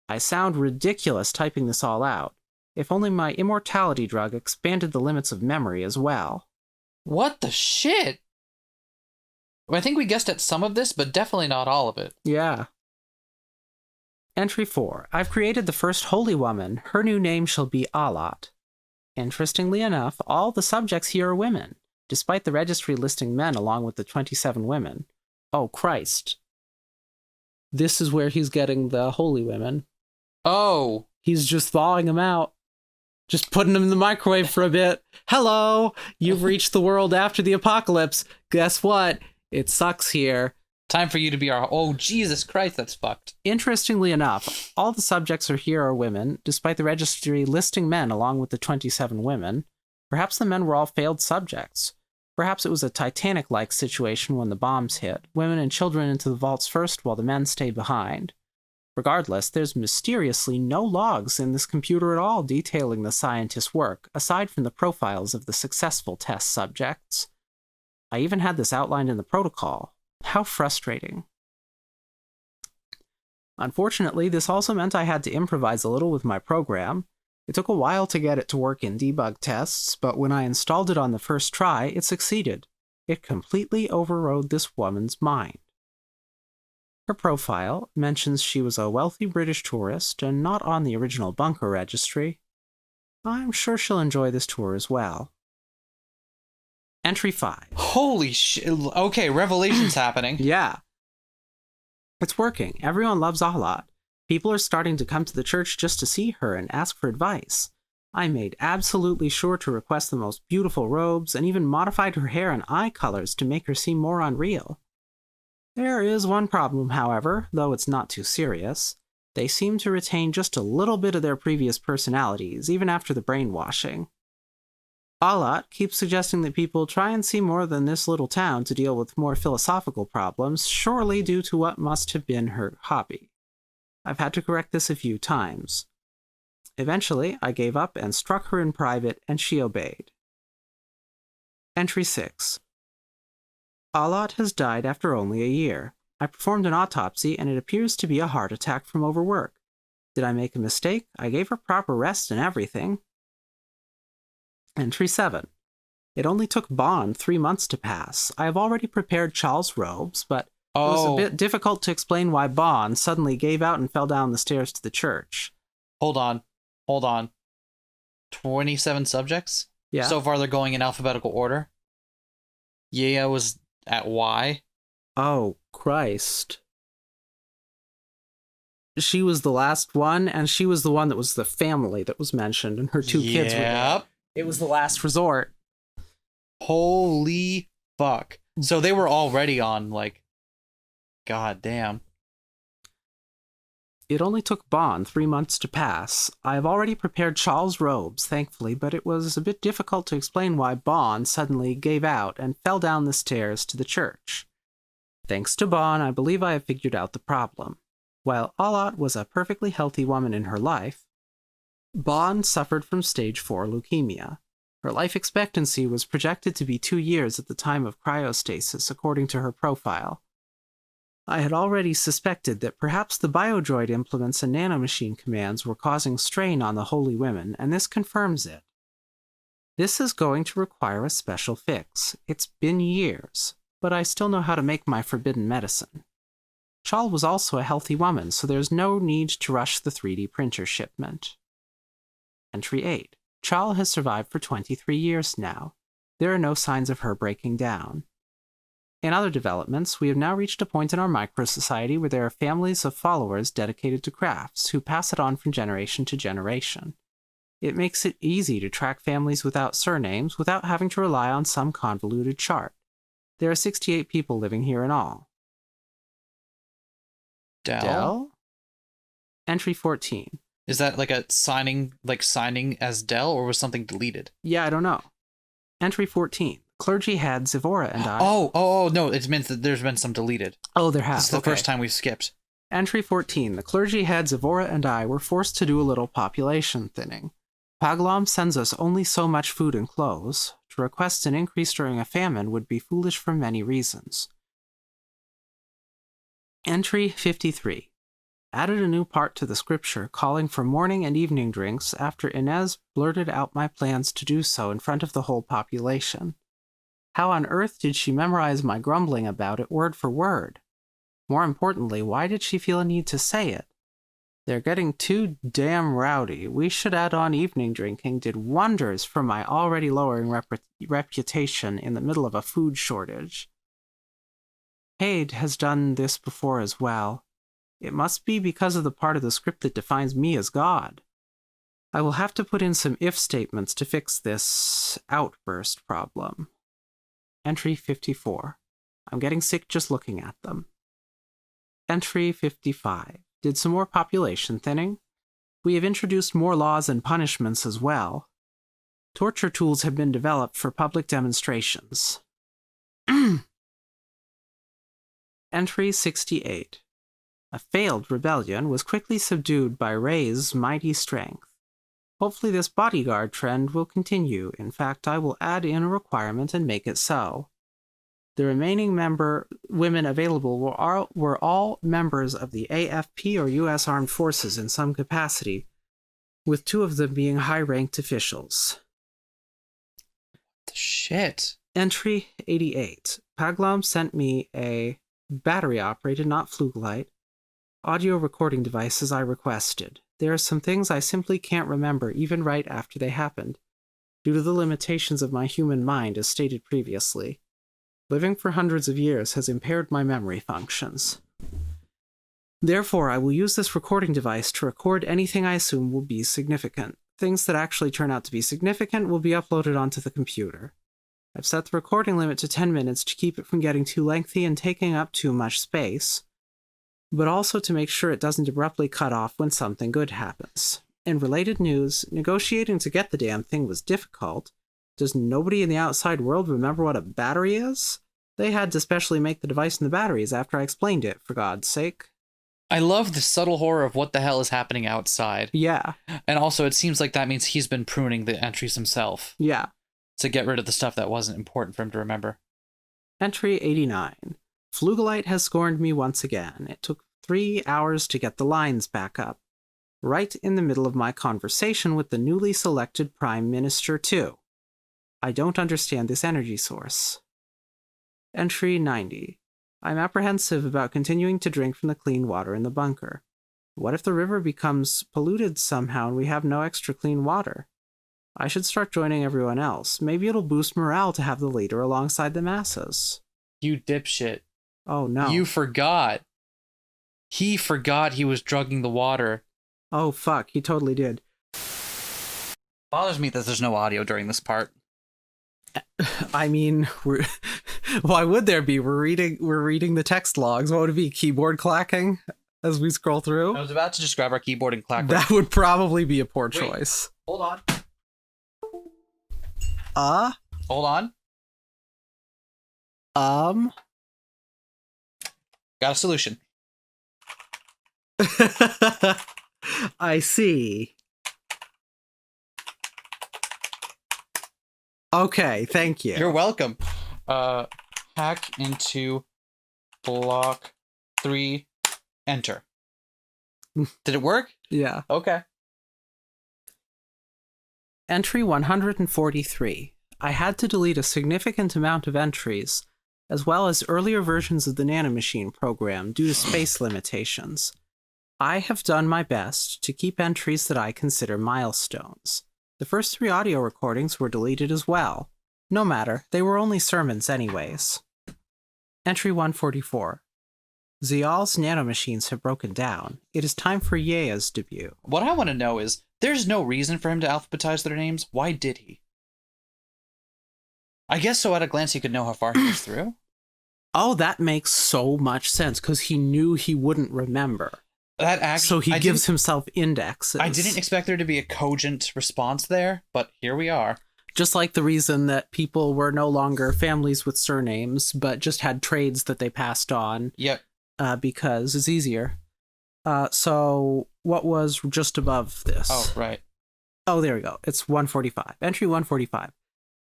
I sound ridiculous typing this all out. If only my immortality drug expanded the limits of memory as well. What the shit? I think we guessed at some of this, but definitely not all of it. Yeah. Entry 4. I've created the first holy woman. Her new name shall be Alat. Interestingly enough, all the subjects here are women, despite the registry listing men along with the 27 women. Oh, Christ. This is where he's getting the holy women. Oh. He's just thawing them out. Just putting them in the microwave for a bit. Hello! You've reached the world after the apocalypse. Guess what? It sucks here. Time for you to be our... Oh, Jesus Christ, that's fucked. Interestingly enough, all the subjects here are women, despite the registry listing men along with the 27 women. Perhaps the men were all failed subjects. Perhaps it was a Titanic-like situation when the bombs hit, women and children into the vaults first while the men stayed behind. Regardless, there's mysteriously no logs in this computer at all detailing the scientist's work, aside from the profiles of the successful test subjects. I even had this outlined in the protocol. How frustrating. Unfortunately, this also meant I had to improvise a little with my program. It took a while to get it to work in debug tests, but when I installed it on the first try, it succeeded. It completely overrode this woman's mind. Her profile mentions she was a wealthy British tourist and not on the original bunker registry. I'm sure she'll enjoy this tour as well. Entry 5. Holy shit. Okay, revelation's happening. Yeah. It's working. Everyone loves Alat. People are starting to come to the church just to see her and ask for advice. I made absolutely sure to request the most beautiful robes and even modified her hair and eye colors to make her seem more unreal. There is one problem, however, though it's not too serious. They seem to retain just a little bit of their previous personalities, even after the brainwashing. Alat keeps suggesting that people try and see more than this little town to deal with more philosophical problems, surely due to what must have been her hobby. I've had to correct this a few times. Eventually, I gave up and struck her in private, and she obeyed. Entry 6. Alat has died after only a year. I performed an autopsy, and it appears to be a heart attack from overwork. Did I make a mistake? I gave her proper rest and everything. Entry 7. It only took Bond 3 months to pass. I have already prepared Charles' robes, but it was a bit difficult to explain why Bond suddenly gave out and fell down the stairs to the church. Hold on. 27 subjects? Yeah. So far they're going in alphabetical order. Yaya was at Y. Oh, Christ. She was the last one, and she was the one that was the family that was mentioned, and her 2 kids were there. It was the last resort. Holy fuck. So they were already on, like, god damn. It only took Bond 3 months to pass. I have already prepared Charles' robes, thankfully, but it was a bit difficult to explain why Bond suddenly gave out and fell down the stairs to the church. Thanks to Bond, I believe I have figured out the problem. While Alat was a perfectly healthy woman in her life, Bond suffered from stage 4 leukemia. Her life expectancy was projected to be 2 years at the time of cryostasis, according to her profile. I had already suspected that perhaps the biodroid implements and nanomachine commands were causing strain on the holy women, and this confirms it. This is going to require a special fix. It's been years, but I still know how to make my forbidden medicine. Chal was also a healthy woman, so there's no need to rush the 3D printer shipment. Entry 8. Chal has survived for 23 years now. There are no signs of her breaking down. In other developments, we have now reached a point in our micro-society where there are families of followers dedicated to crafts who pass it on from generation to generation. It makes it easy to track families without surnames without having to rely on some convoluted chart. There are 68 people living here in all. Dell? Entry 14. Is that like a signing as Dell, or was something deleted? Yeah, I don't know. Entry 14. Clergy head Zivora and I... Oh, no, it means that there's been some deleted. Oh, there has. This is the first time we've skipped. Entry 14. The clergy head Zivora and I were forced to do a little population thinning. Paglom sends us only so much food and clothes. To request an increase during a famine would be foolish for many reasons. Entry 53. Added a new part to the scripture calling for morning and evening drinks after Inez blurted out my plans to do so in front of the whole population. How on earth did she memorize my grumbling about it word for word? More importantly, why did she feel a need to say it? They're getting too damn rowdy. We should add on evening drinking did wonders for my already lowering reputation in the middle of a food shortage. Haid has done this before as well. It must be because of the part of the script that defines me as God. I will have to put in some if statements to fix this outburst problem. Entry 54. I'm getting sick just looking at them. Entry 55. Did some more population thinning. We have introduced more laws and punishments as well. Torture tools have been developed for public demonstrations. Entry 68. A failed rebellion was quickly subdued by Ray's mighty strength. Hopefully this bodyguard trend will continue. In fact, I will add in a requirement and make it so. The remaining women available were all members of the AFP or U.S. Armed Forces in some capacity, with 2 of them being high-ranked officials. The shit. Entry 88. Paglom sent me a battery-operated, not Flugelite, audio recording device as I requested. There are some things I simply can't remember even right after they happened, due to the limitations of my human mind as stated previously. Living for hundreds of years has impaired my memory functions. Therefore, I will use this recording device to record anything I assume will be significant. Things that actually turn out to be significant will be uploaded onto the computer. I've set the recording limit to 10 minutes to keep it from getting too lengthy and taking up too much space, but also to make sure it doesn't abruptly cut off when something good happens. In related news, negotiating to get the damn thing was difficult. Does nobody in the outside world remember what a battery is? They had to specially make the device and the batteries after I explained it, for God's sake. I love the subtle horror of what the hell is happening outside. Yeah. And also, it seems like that means he's been pruning the entries himself. Yeah. To get rid of the stuff that wasn't important for him to remember. Entry 89. Flugelite has scorned me once again. It took 3 hours to get the lines back up. Right in the middle of my conversation with the newly selected Prime Minister, too. I don't understand this energy source. Entry 90. I'm apprehensive about continuing to drink from the clean water in the bunker. What if the river becomes polluted somehow and we have no extra clean water? I should start joining everyone else. Maybe it'll boost morale to have the leader alongside the masses. You dipshit. Oh no. You forgot. He forgot he was drugging the water. Oh fuck, he totally did. Bothers me that there's no audio during this part. I mean, why would there be? We're reading the text logs. What would it be? Keyboard clacking as we scroll through? I was about to just grab our keyboard and clack. That would probably be a poor choice. Hold on. Hold on. Got a solution. I see. Okay, thank you. You're welcome. Hack into block 3, enter. Did it work? Yeah. Okay. Entry 143. I had to delete a significant amount of entries, as well as earlier versions of the nanomachine program due to space limitations. I have done my best to keep entries that I consider milestones. The first 3 audio recordings were deleted as well. No matter, they were only sermons anyways. Entry 144. Zial's nanomachines have broken down. It is time for Yea's debut. What I want to know is, there's no reason for him to alphabetize their names. Why did he? I guess so at a glance he could know how far he was through. Oh, that makes so much sense, because he knew he wouldn't remember. So he gives himself indexes. I didn't expect there to be a cogent response there, but here we are. Just like the reason that people were no longer families with surnames, but just had trades that they passed on. Yep. Because it's easier. So what was just above this? Oh, right. Oh, there we go. It's 145. Entry 145.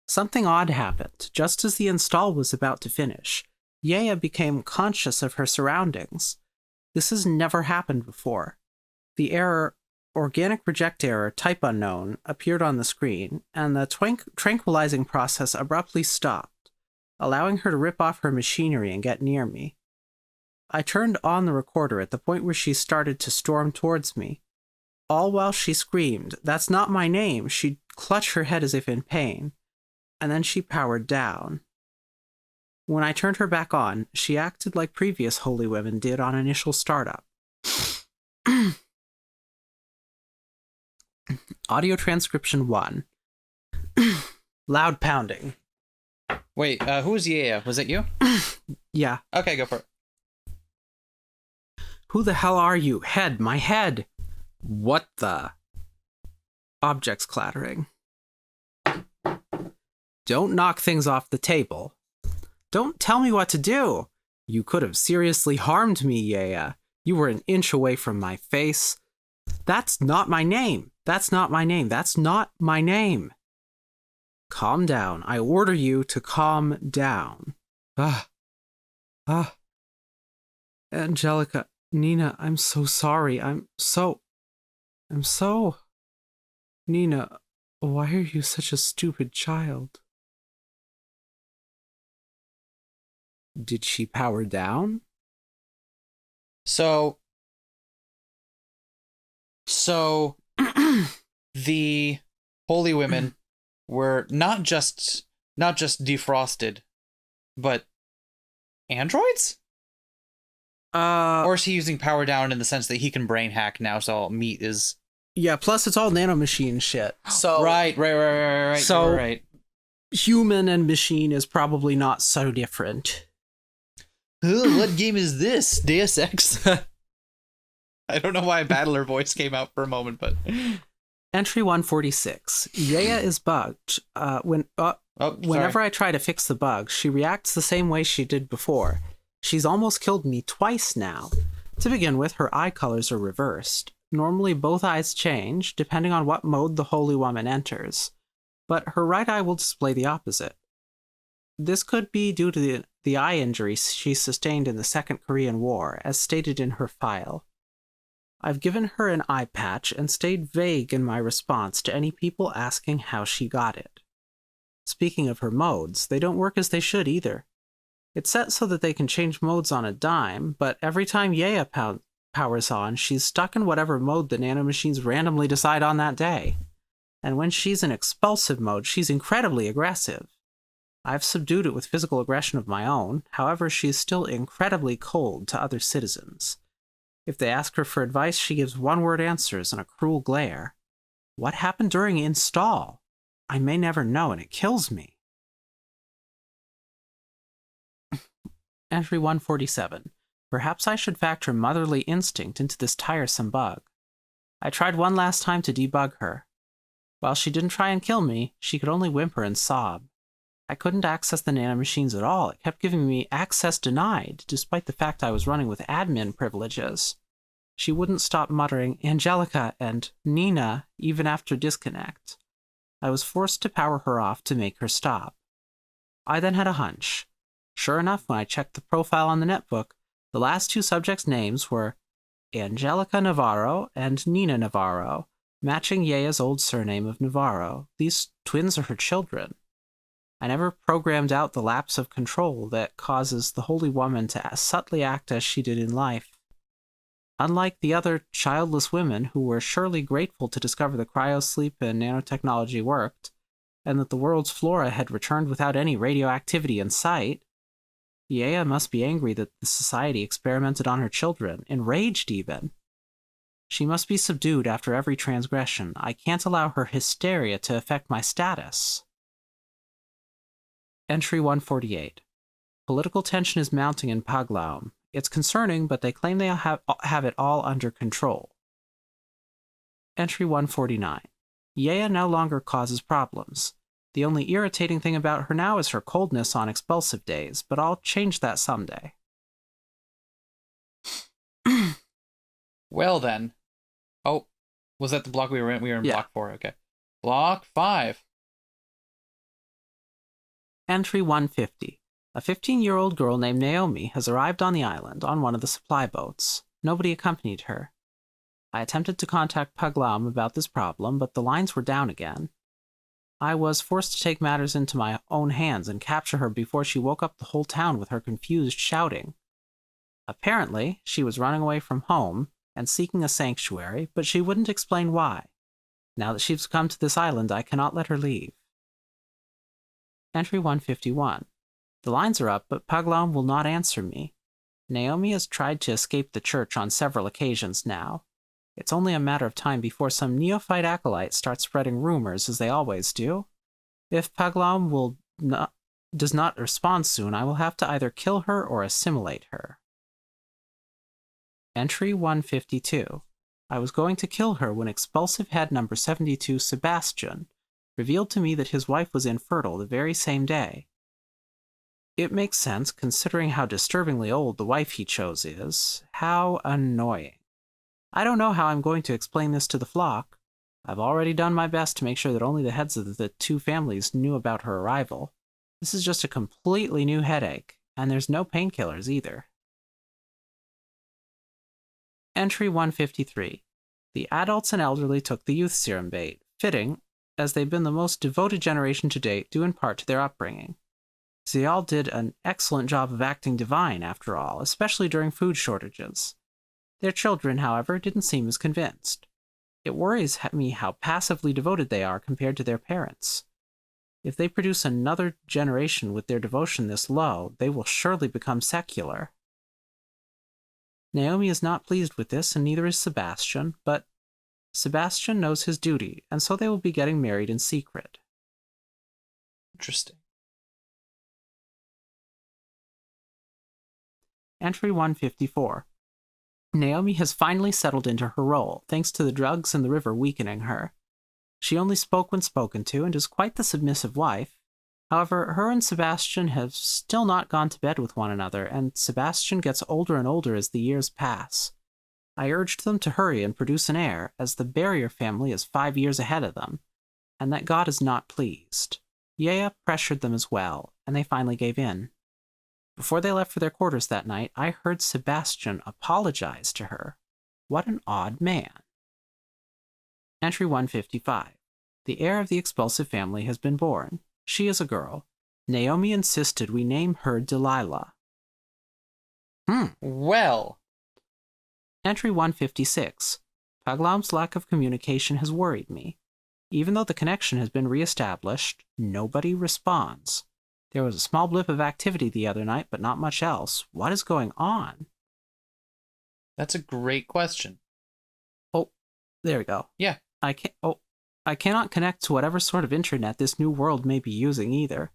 Something odd happened. Just as the install was about to finish, Yea became conscious of her surroundings. This has never happened before. The error, organic reject error, type unknown, appeared on the screen, and the tranquilizing process abruptly stopped, allowing her to rip off her machinery and get near me. I turned on the recorder at the point where she started to storm towards me. All while she screamed, "That's not my name!" She'd clutch her head as if in pain, and then she powered down. When I turned her back on, she acted like previous holy women did on initial startup. Audio transcription 1. Loud pounding. Wait, who was Yea? Was it you? Yeah. Okay, go for it. Who the hell are you? Head, my head! What the? Objects clattering. Don't knock things off the table. Don't tell me what to do. You could have seriously harmed me, Yea. You were an inch away from my face. That's not my name. That's not my name. That's not my name. Calm down. I order you to calm down. Angelica, Nina, I'm so sorry. I'm so... Nina, why are you such a stupid child? Did she power down? So the holy women were not just defrosted, but androids? Or is he using power down in the sense that he can brain hack now, so all meat is... Yeah, plus it's all nanomachine shit. So Right. So right. Human and machine is probably not so different. What game is this? Deus Ex? I don't know why a battler voice came out for a moment, but... Entry 146. Yea is bugged. Whenever I try to fix the bug, she reacts the same way she did before. She's almost killed me twice now. To begin with, her eye colors are reversed. Normally, both eyes change, depending on what mode the Holy Woman enters. But her right eye will display the opposite. This could be due to the eye injury she sustained in the Second Korean War, as stated in her file. I've given her an eye patch and stayed vague in my response to any people asking how she got it. Speaking of her modes, they don't work as they should either. It's set so that they can change modes on a dime, but every time Yaya powers on, she's stuck in whatever mode the nanomachines randomly decide on that day. And when she's in expulsive mode, she's incredibly aggressive. I've subdued it with physical aggression of my own, however, she is still incredibly cold to other citizens. If they ask her for advice, she gives one-word answers and a cruel glare. What happened during install? I may never know, and it kills me. Entry 147. Perhaps I should factor motherly instinct into this tiresome bug. I tried one last time to debug her. While she didn't try and kill me, she could only whimper and sob. I couldn't access the nanomachines at all. It kept giving me access denied, despite the fact I was running with admin privileges. She wouldn't stop muttering Angelica and Nina even after disconnect. I was forced to power her off to make her stop. I then had a hunch. Sure enough, when I checked the profile on the netbook, the last two subjects' names were Angelica Navarro and Nina Navarro, matching Yaya's old surname of Navarro. These twins are her children. I never programmed out the lapse of control that causes the Holy Woman to subtly act as she did in life. Unlike the other childless women who were surely grateful to discover the cryosleep and nanotechnology worked, and that the world's flora had returned without any radioactivity in sight, Yaya must be angry that the society experimented on her children, enraged even. She must be subdued after every transgression. I can't allow her hysteria to affect my status. Entry 148. Political tension is mounting in Paglaum. It's concerning, but they claim they have it all under control. Entry 149. Yaya no longer causes problems. The only irritating thing about her now is her coldness on expulsive days, but I'll change that someday. Well then. Oh, was that the block we were in? We were in block 4, okay. Block 5. Entry 150. A 15-year-old girl named Naomi has arrived on the island on one of the supply boats. Nobody accompanied her. I attempted to contact Paglaum about this problem, but the lines were down again. I was forced to take matters into my own hands and capture her before she woke up the whole town with her confused shouting. Apparently, she was running away from home and seeking a sanctuary, but she wouldn't explain why. Now that she's come to this island, I cannot let her leave. Entry 151. The lines are up, but Paglaum will not answer me. Naomi has tried to escape the church on several occasions now. It's only a matter of time before some neophyte acolyte starts spreading rumors, as they always do. If Paglaum does not respond soon, I will have to either kill her or assimilate her. Entry 152. I was going to kill her when expulsive head number 72, Sebastian, revealed to me that his wife was infertile the very same day. It makes sense, considering how disturbingly old the wife he chose is. How annoying. I don't know how I'm going to explain this to the flock. I've already done my best to make sure that only the heads of the two families knew about her arrival. This is just a completely new headache, and there's no painkillers either. Entry 153. The adults and elderly took the youth serum bait, fitting, as they've been the most devoted generation to date, due in part to their upbringing. They all did an excellent job of acting divine, after all, especially during food shortages. Their children, however, didn't seem as convinced. It worries me how passively devoted they are compared to their parents. If they produce another generation with their devotion this low, they will surely become secular. Naomi is not pleased with this, and neither is Sebastian, but Sebastian knows his duty, and so they will be getting married in secret. Interesting. Entry 154. Naomi has finally settled into her role, thanks to the drugs and the river weakening her. She only spoke when spoken to, and is quite the submissive wife. However, her and Sebastian have still not gone to bed with one another, and Sebastian gets older and older as the years pass. I urged them to hurry and produce an heir, as the Barrier family is 5 years ahead of them, and that God is not pleased. Yaya pressured them as well, and they finally gave in. Before they left for their quarters that night, I heard Sebastian apologize to her. What an odd man. Entry 155. The heir of the expulsive family has been born. She is a girl. Naomi insisted we name her Delilah. Well. Entry 156. Paglam's lack of communication has worried me. Even though the connection has been re-established, nobody responds. There was a small blip of activity the other night, but not much else. What is going on? That's a great question. Oh, there we go. Yeah. I cannot connect to whatever sort of internet this new world may be using either.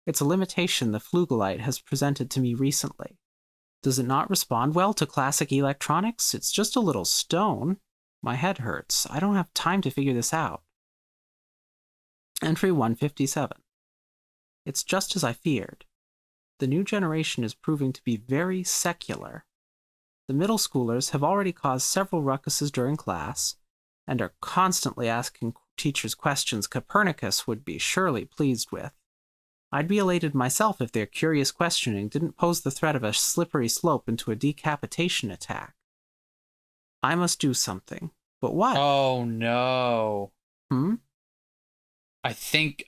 It's a limitation the Flugolite has presented to me recently. Does it not respond well to classic electronics? It's just a little stone. My head hurts. I don't have time to figure this out. Entry 157. It's just as I feared. The new generation is proving to be very secular. The middle schoolers have already caused several ruckuses during class, and are constantly asking teachers questions Copernicus would be surely pleased with. I'd be elated myself if their curious questioning didn't pose the threat of a slippery slope into a decapitation attack. I must do something. But what? Oh no. Hmm? I think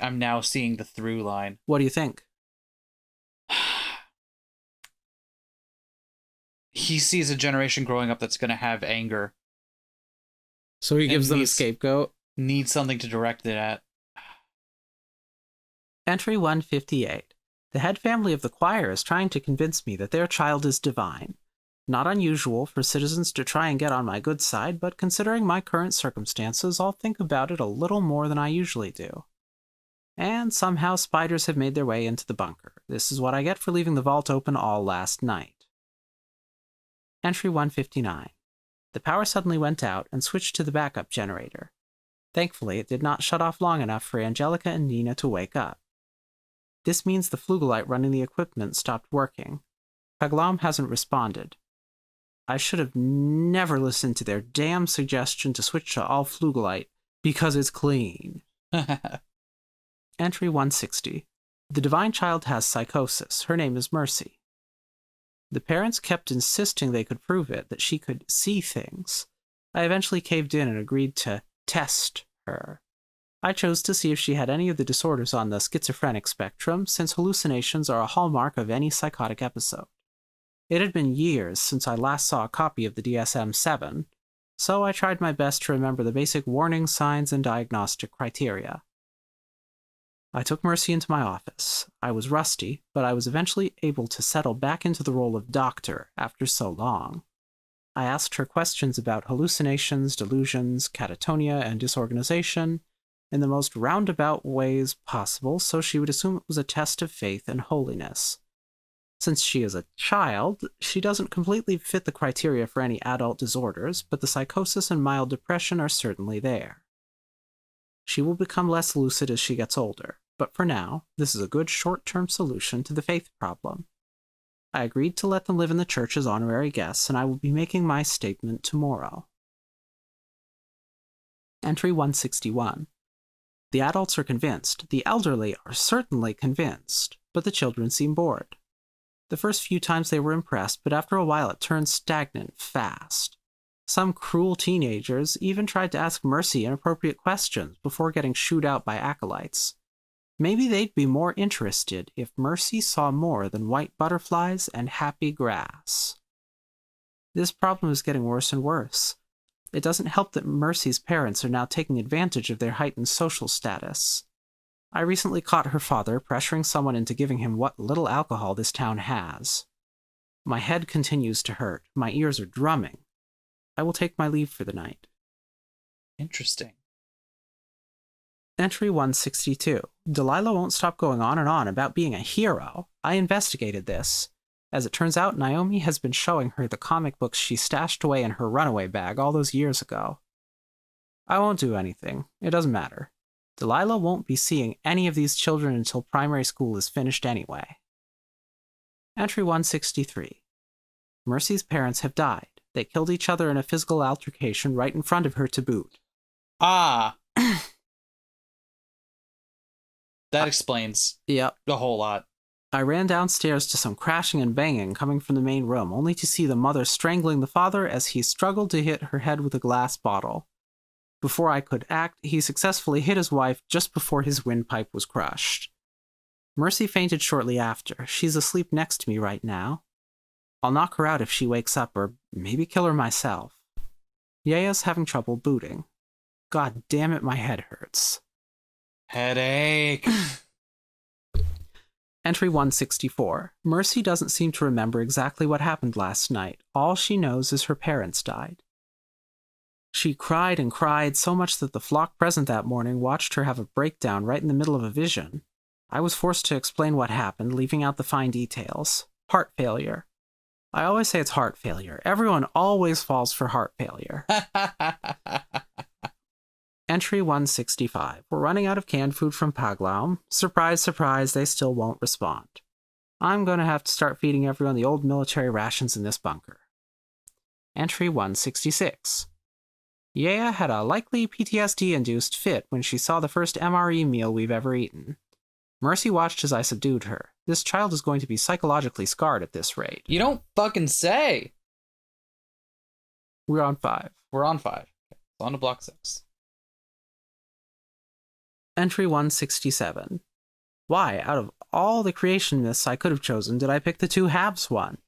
I'm now seeing the through line. What do you think? He sees a generation growing up that's going to have anger. So he gives them a scapegoat? Needs something to direct it at. Entry 158. The head family of the choir is trying to convince me that their child is divine. Not unusual for citizens to try and get on my good side, but considering my current circumstances, I'll think about it a little more than I usually do. And somehow spiders have made their way into the bunker. This is what I get for leaving the vault open all last night. Entry 159. The power suddenly went out and switched to the backup generator. Thankfully, it did not shut off long enough for Angelica and Nina to wake up. This means the Flugolite running the equipment stopped working. Paglam hasn't responded. I should have never listened to their damn suggestion to switch to all Flugolite, because it's clean. Entry 160. The divine child has psychosis. Her name is Mercy. The parents kept insisting they could prove it, that she could see things. I eventually caved in and agreed to test her. I chose to see if she had any of the disorders on the schizophrenic spectrum, since hallucinations are a hallmark of any psychotic episode. It had been years since I last saw a copy of the DSM-7, so I tried my best to remember the basic warning signs and diagnostic criteria. I took Mercy into my office. I was rusty, but I was eventually able to settle back into the role of doctor after so long. I asked her questions about hallucinations, delusions, catatonia, and disorganization in the most roundabout ways possible, so she would assume it was a test of faith and holiness. Since she is a child, she doesn't completely fit the criteria for any adult disorders, but the psychosis and mild depression are certainly there. She will become less lucid as she gets older, but for now, this is a good short-term solution to the faith problem. I agreed to let them live in the church as honorary guests, and I will be making my statement tomorrow. Entry 161. The adults are convinced, the elderly are certainly convinced, but the children seem bored. The first few times they were impressed, but after a while it turned stagnant fast. Some cruel teenagers even tried to ask Mercy inappropriate questions before getting shooed out by acolytes. Maybe they'd be more interested if Mercy saw more than white butterflies and happy grass. This problem is getting worse and worse. It doesn't help that Mercy's parents are now taking advantage of their heightened social status. I recently caught her father pressuring someone into giving him what little alcohol this town has. My head continues to hurt. My ears are drumming. I will take my leave for the night. Interesting. Entry 162. Delilah won't stop going on and on about being a hero. I investigated this. As it turns out, Naomi has been showing her the comic books she stashed away in her runaway bag all those years ago. I won't do anything. It doesn't matter. Delilah won't be seeing any of these children until primary school is finished anyway. Entry 163. Mercy's parents have died. They killed each other in a physical altercation right in front of her to boot. Ah. That explains Yep. a whole lot. I ran downstairs to some crashing and banging coming from the main room, only to see the mother strangling the father as he struggled to hit her head with a glass bottle. Before I could act, he successfully hit his wife just before his windpipe was crushed. Mercy fainted shortly after. She's asleep next to me right now. I'll knock her out if she wakes up, or maybe kill her myself. Yaya's having trouble booting. God damn it, my head hurts. Headache. Entry 164. Mercy doesn't seem to remember exactly what happened last night. All she knows is her parents died. She cried and cried so much that the flock present that morning watched her have a breakdown right in the middle of a vision. I was forced to explain what happened, leaving out the fine details. Heart failure. I always say it's heart failure. Everyone always falls for heart failure. Entry 165. We're running out of canned food from Paglaum. Surprise, surprise, they still won't respond. I'm going to have to start feeding everyone the old military rations in this bunker. Entry 166. Yaya had a likely PTSD-induced fit when she saw the first MRE meal we've ever eaten. Mercy watched as I subdued her. This child is going to be psychologically scarred at this rate. You don't fucking say! We're on 5. We're on 5. Okay. On to block 6. Entry 167. Why, out of all the creation myths I could have chosen, did I pick the 2 halves one?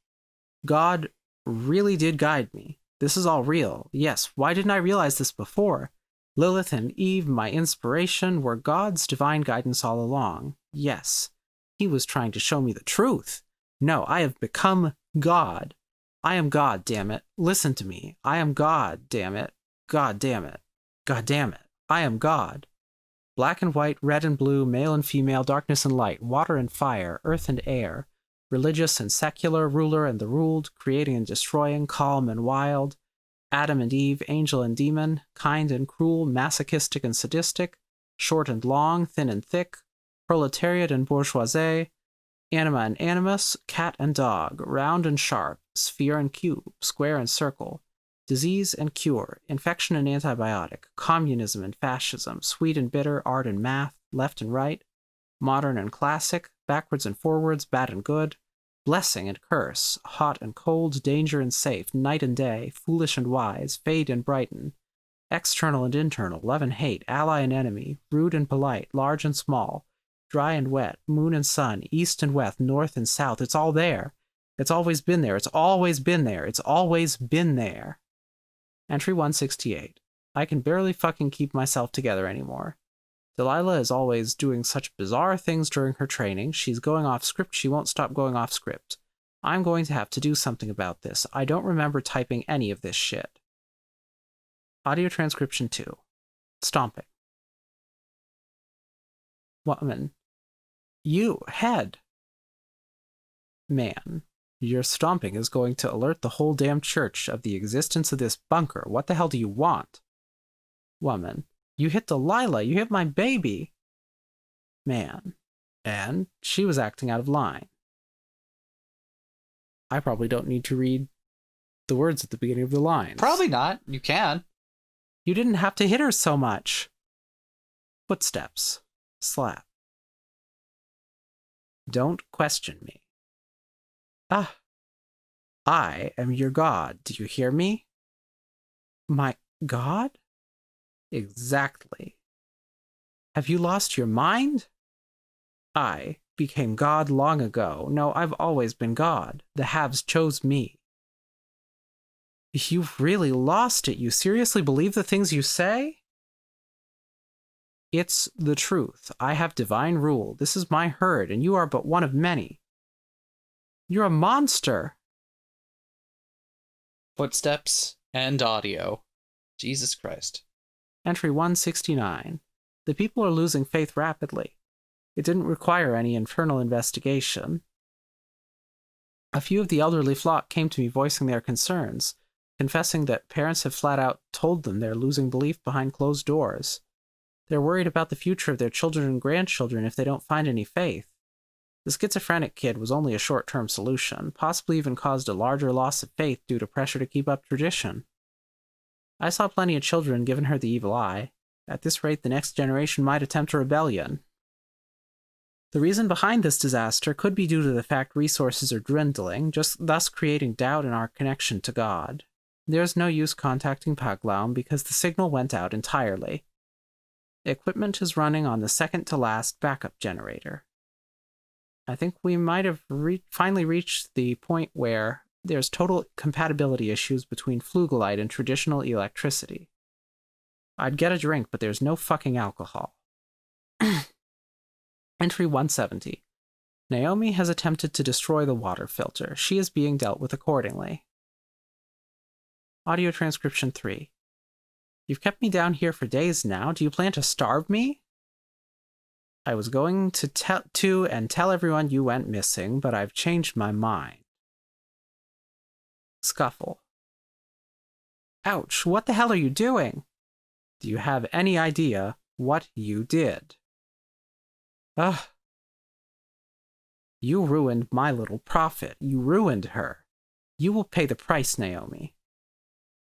God really did guide me. This is all real. Yes, why didn't I realize this before? Lilith and Eve, my inspiration, were God's divine guidance all along. Yes, he was trying to show me the truth. No, I have become God. I am God, damn it. Listen to me. I am God, damn it. God damn it. God damn it. I am God. Black and white, red and blue, male and female, darkness and light, water and fire, earth and air, religious and secular, ruler and the ruled, creating and destroying, calm and wild, Adam and Eve, angel and demon, kind and cruel, masochistic and sadistic, short and long, thin and thick, proletariat and bourgeoisie, anima and animus, cat and dog, round and sharp, sphere and cube, square and circle, disease and cure, infection and antibiotic, communism and fascism, sweet and bitter, art and math, left and right, modern and classic, backwards and forwards, bad and good, blessing and curse, hot and cold, danger and safe, night and day, foolish and wise, fade and brighten, external and internal, love and hate, ally and enemy, rude and polite, large and small, dry and wet, moon and sun, east and west, north and south. It's all there. It's always been there. It's always been there. It's always been there. Entry 168. I can barely fucking keep myself together anymore. Delilah is always doing such bizarre things during her training. She's going off script. She won't stop going off script. I'm going to have to do something about this. I don't remember typing any of this shit. Audio transcription 2. Stomping. Woman. You, head. Man. Your stomping is going to alert the whole damn church of the existence of this bunker. What the hell do you want? Woman. You hit Delilah. You hit my baby. Man. And she was acting out of line. I probably don't need to read the words at the beginning of the lines. Probably not. You can. You didn't have to hit her so much. Footsteps. Slap. Don't question me. Ah. I am your God. Do you hear me? My God? Exactly. Have you lost your mind? I became God long ago. No, I've always been God. The haves chose me. You've really lost it. You seriously believe the things you say? It's the truth. I have divine rule. This is my herd, and you are but one of many. You're a monster. Footsteps and audio. Jesus Christ. Entry 169. The people are losing faith rapidly. It didn't require any internal investigation. A few of the elderly flock came to me voicing their concerns, confessing that parents have flat out told them they're losing belief behind closed doors. They're worried about the future of their children and grandchildren if they don't find any faith. The schizophrenic kid was only a short-term solution, possibly even caused a larger loss of faith due to pressure to keep up tradition. I saw plenty of children giving her the evil eye. At this rate, the next generation might attempt a rebellion. The reason behind this disaster could be due to the fact resources are dwindling, just thus creating doubt in our connection to God. There's no use contacting Paglaum because the signal went out entirely. Equipment is running on the second-to-last backup generator. I think we might have finally reached the point where there's total compatibility issues between Flugelite and traditional electricity. I'd get a drink, but there's no fucking alcohol. Entry 170. Naomi has attempted to destroy the water filter. She is being dealt with accordingly. Audio transcription 3. You've kept me down here for days now. Do you plan to starve me? I was going to tell everyone you went missing, but I've changed my mind. Scuffle. Ouch, what the hell are you doing? Do you have any idea what you did? Ugh. You ruined my little prophet. You ruined her. You will pay the price, Naomi.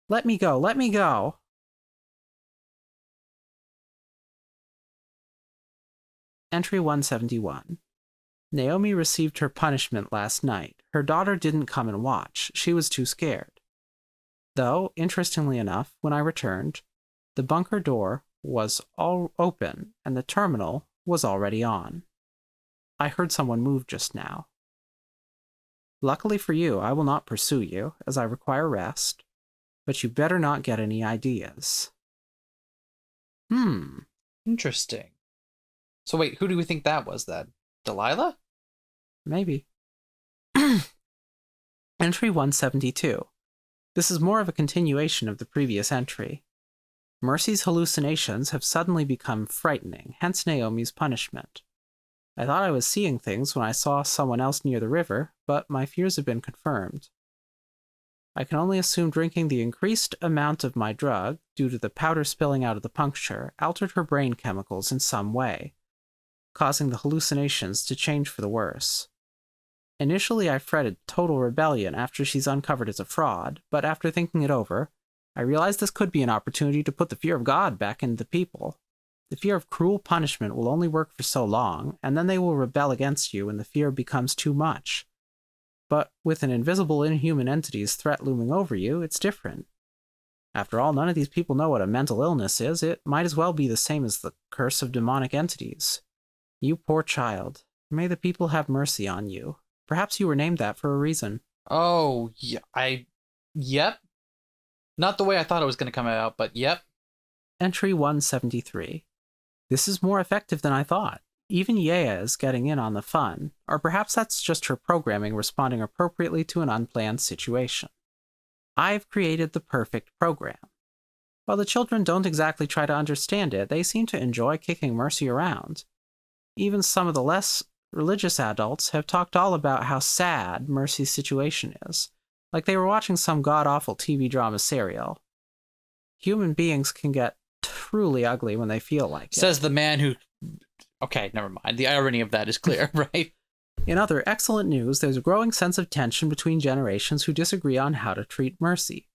Let me go, let me go. Entry 171. Naomi received her punishment last night. Her daughter didn't come and watch. She was too scared. Though, interestingly enough, when I returned, the bunker door was all open and the terminal was already on. I heard someone move just now. Luckily for you, I will not pursue you, as I require rest, but you better not get any ideas. Interesting. So wait, who do we think that was then? Delilah? Maybe. Entry 172. This is more of a continuation of the previous entry. Mercy's hallucinations have suddenly become frightening, hence Naomi's punishment. I thought I was seeing things when I saw someone else near the river, but my fears have been confirmed. I can only assume drinking the increased amount of my drug, due to the powder spilling out of the puncture, altered her brain chemicals in some way, causing the hallucinations to change for the worse. Initially, I fretted total rebellion after she's uncovered as a fraud, but after thinking it over, I realized this could be an opportunity to put the fear of God back into the people. The fear of cruel punishment will only work for so long, and then they will rebel against you when the fear becomes too much. But with an invisible inhuman entity's threat looming over you, it's different. After all, none of these people know what a mental illness is. It might as well be the same as the curse of demonic entities. You poor child. May the people have mercy on you. Perhaps you were named that for a reason. Oh, yeah, yep. Not the way I thought it was going to come out, but yep. Entry 173. This is more effective than I thought. Even Yea is getting in on the fun, or perhaps that's just her programming responding appropriately to an unplanned situation. I've created the perfect program. While the children don't exactly try to understand it, they seem to enjoy kicking Mercy around. Even some of the less religious adults have talked all about how sad Mercy's situation is, like they were watching some god-awful TV drama serial. Human beings can get truly ugly when they feel like it. Says the man who... Okay, never mind. The irony of that is clear, right? In other excellent news, there's a growing sense of tension between generations who disagree on how to treat Mercy.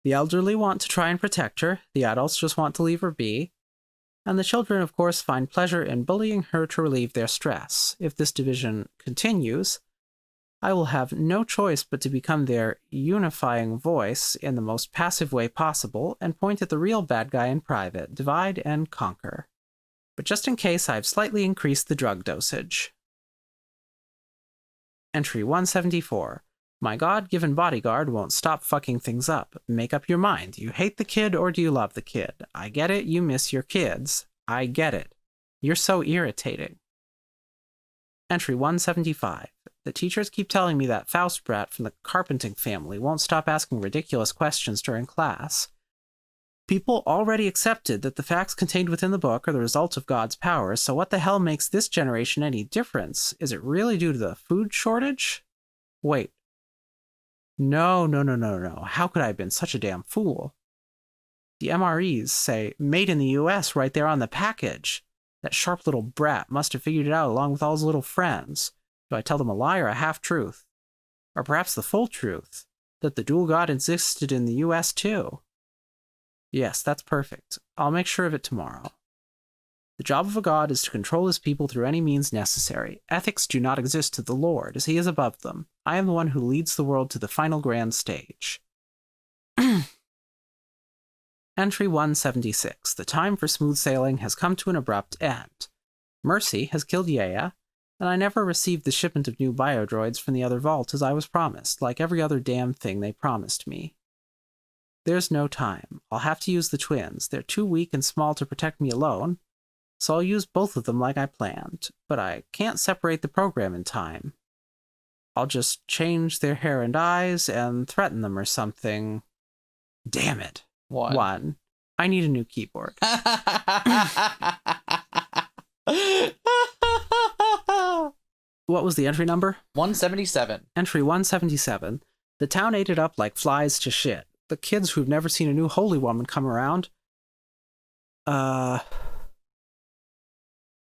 The elderly want to try and protect her, the adults just want to leave her be, and the children, of course, find pleasure in bullying her to relieve their stress. If this division continues, I will have no choice but to become their unifying voice in the most passive way possible and point at the real bad guy in private, divide and conquer. But just in case, I've slightly increased the drug dosage. Entry 174. My God-given bodyguard won't stop fucking things up. Make up your mind. You hate the kid or do you love the kid? I get it, you miss your kids. I get it. You're so irritating. Entry 175. The teachers keep telling me that Faust brat from the Carpenting family won't stop asking ridiculous questions during class. People already accepted that the facts contained within the book are the result of God's powers, so what the hell makes this generation any difference? Is it really due to the food shortage? Wait. No. How could I have been such a damn fool? The MREs say, made in the US right there on the package. That sharp little brat must have figured it out along with all his little friends. Do I tell them a lie or a half-truth? Or perhaps the full truth, that the dual god existed in the US too? Yes, that's perfect. I'll make sure of it tomorrow. The job of a god is to control his people through any means necessary. Ethics do not exist to the Lord, as he is above them. I am the one who leads the world to the final grand stage. Entry 176. The time for smooth sailing has come to an abrupt end. Mercy has killed Yaya, and I never received the shipment of new biodroids from the other vault as I was promised, like every other damn thing they promised me. There's no time. I'll have to use the twins. They're too weak and small to protect me alone, so I'll use both of them like I planned, but I can't separate the program in time. I'll just change their hair and eyes and threaten them or something. Damn it. One. I need a new keyboard. What was the entry number? 177. Entry 177. The town ate it up like flies to shit. The kids who've never seen a new holy woman come around are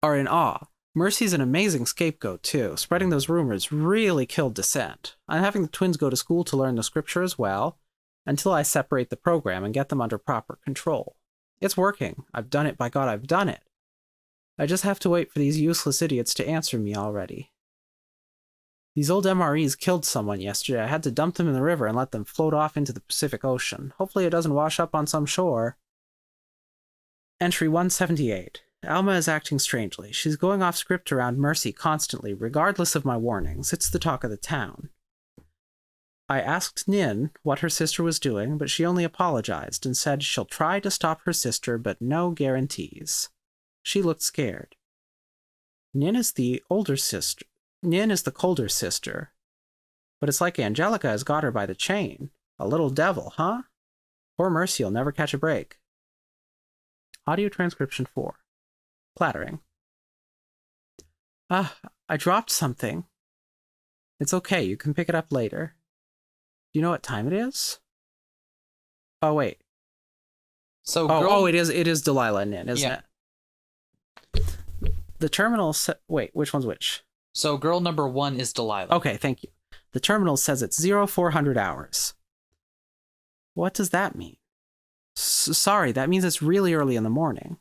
in awe. Mercy's an amazing scapegoat, too. Spreading those rumors really killed dissent. I'm having the twins go to school to learn the scripture as well, until I separate the program and get them under proper control. It's working. I've done it, by God, I've done it. I just have to wait for these useless idiots to answer me already. These old MREs killed someone yesterday. I had to dump them in the river and let them float off into the Pacific Ocean. Hopefully it doesn't wash up on some shore. Entry 178. Alma is acting strangely. She's going off script around Mercy constantly, regardless of my warnings. It's the talk of the town. I asked Nin what her sister was doing, but she only apologized and said she'll try to stop her sister, but no guarantees. She looked scared. Nin is the colder sister, but it's like Angelica has got her by the chain. A little devil, huh? Poor Mercy'll never catch a break. Audio transcription 4. Clattering. I dropped something. It's okay, you can pick it up later. Do you know what time it is? Oh, wait. So it is Delilah and Nin, isn't it? The terminal wait, which one's which? So girl number 1 is Delilah. Okay, thank you. The terminal says it's 0400 hours. What does that mean? Sorry, that means it's really early in the morning.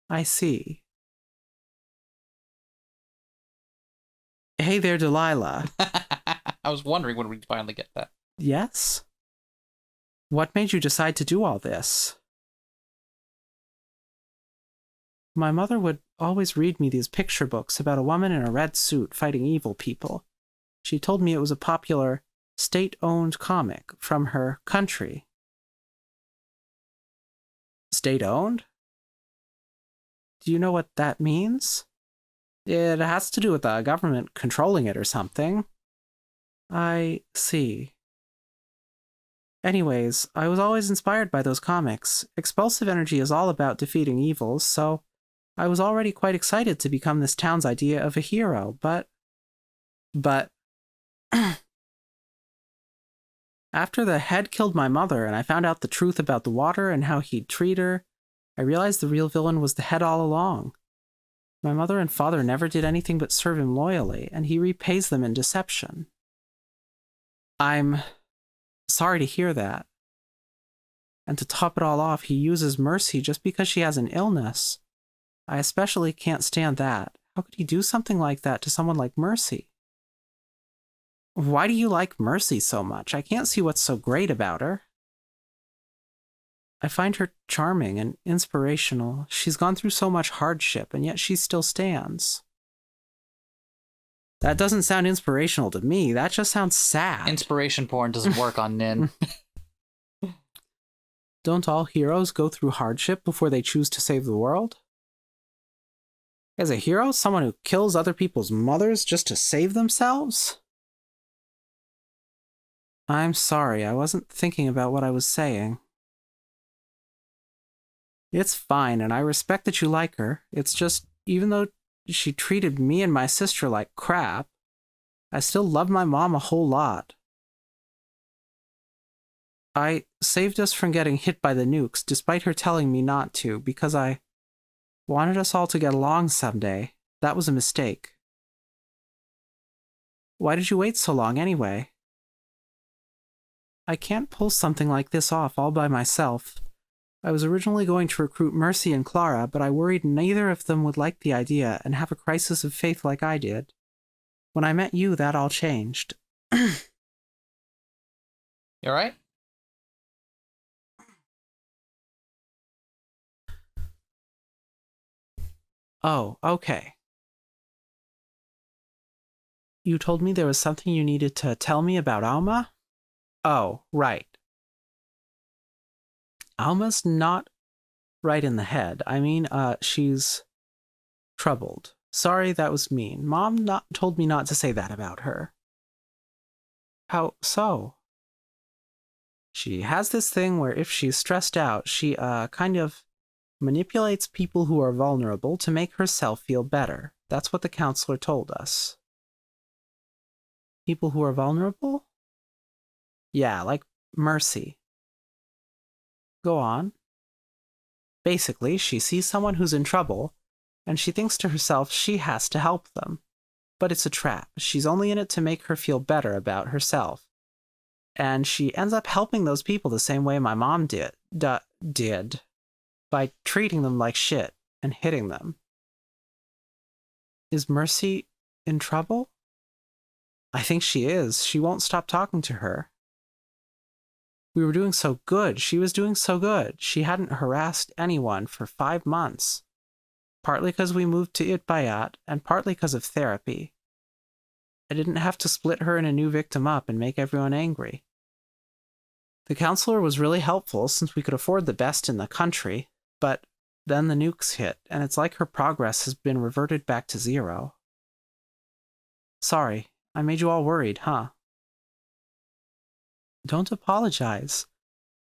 I see. Hey there, Delilah. I was wondering when we'd finally get that. Yes? What made you decide to do all this? My mother would always read me these picture books about a woman in a red suit fighting evil people. She told me it was a popular, state-owned comic from her country. State-owned? Do you know what that means? It has to do with the government controlling it or something. I see. Anyways, I was always inspired by those comics. Expulsive energy is all about defeating evils, so I was already quite excited to become this town's idea of a hero, but after the head killed my mother and I found out the truth about the water and how he'd treat her, I realized the real villain was the head all along. My mother and father never did anything but serve him loyally, and he repays them in deception. I'm sorry to hear that. And to top it all off, he uses Mercy just because she has an illness. I especially can't stand that. How could he do something like that to someone like Mercy? Why do you like Mercy so much? I can't see what's so great about her. I find her charming and inspirational. She's gone through so much hardship, and yet she still stands. That doesn't sound inspirational to me. That just sounds sad. Inspiration porn doesn't work on Nin. Don't all heroes go through hardship before they choose to save the world? Is a hero someone who kills other people's mothers just to save themselves? I'm sorry, I wasn't thinking about what I was saying. It's fine, and I respect that you like her. It's just, even though she treated me and my sister like crap, I still love my mom a whole lot. I saved us from getting hit by the nukes, despite her telling me not to, because I wanted us all to get along someday. That was a mistake. Why did you wait so long anyway? I can't pull something like this off all by myself. I was originally going to recruit Mercy and Clara, but I worried neither of them would like the idea and have a crisis of faith like I did. When I met you, that all changed. You alright? Oh, okay. You told me there was something you needed to tell me about Alma? Oh, right. Alma's not right in the head. I mean, she's troubled. Sorry, that was mean. Mom told me not to say that about her. How so? She has this thing where if she's stressed out, she, kind of manipulates people who are vulnerable to make herself feel better. That's what the counselor told us. People who are vulnerable? Yeah, like Mercy. Go on. Basically, she sees someone who's in trouble, and she thinks to herself she has to help them. But it's a trap. She's only in it to make her feel better about herself. And she ends up helping those people the same way my mom did. By treating them like shit and hitting them. Is Mercy in trouble? I think she is. She won't stop talking to her. We were doing so good. She was doing so good. She hadn't harassed anyone for 5 months. Partly because we moved to Itbayat, and partly because of therapy. I didn't have to split her and a new victim up and make everyone angry. The counselor was really helpful since we could afford the best in the country, but then the nukes hit, and it's like her progress has been reverted back to 0. Sorry, I made you all worried, huh? Don't apologize.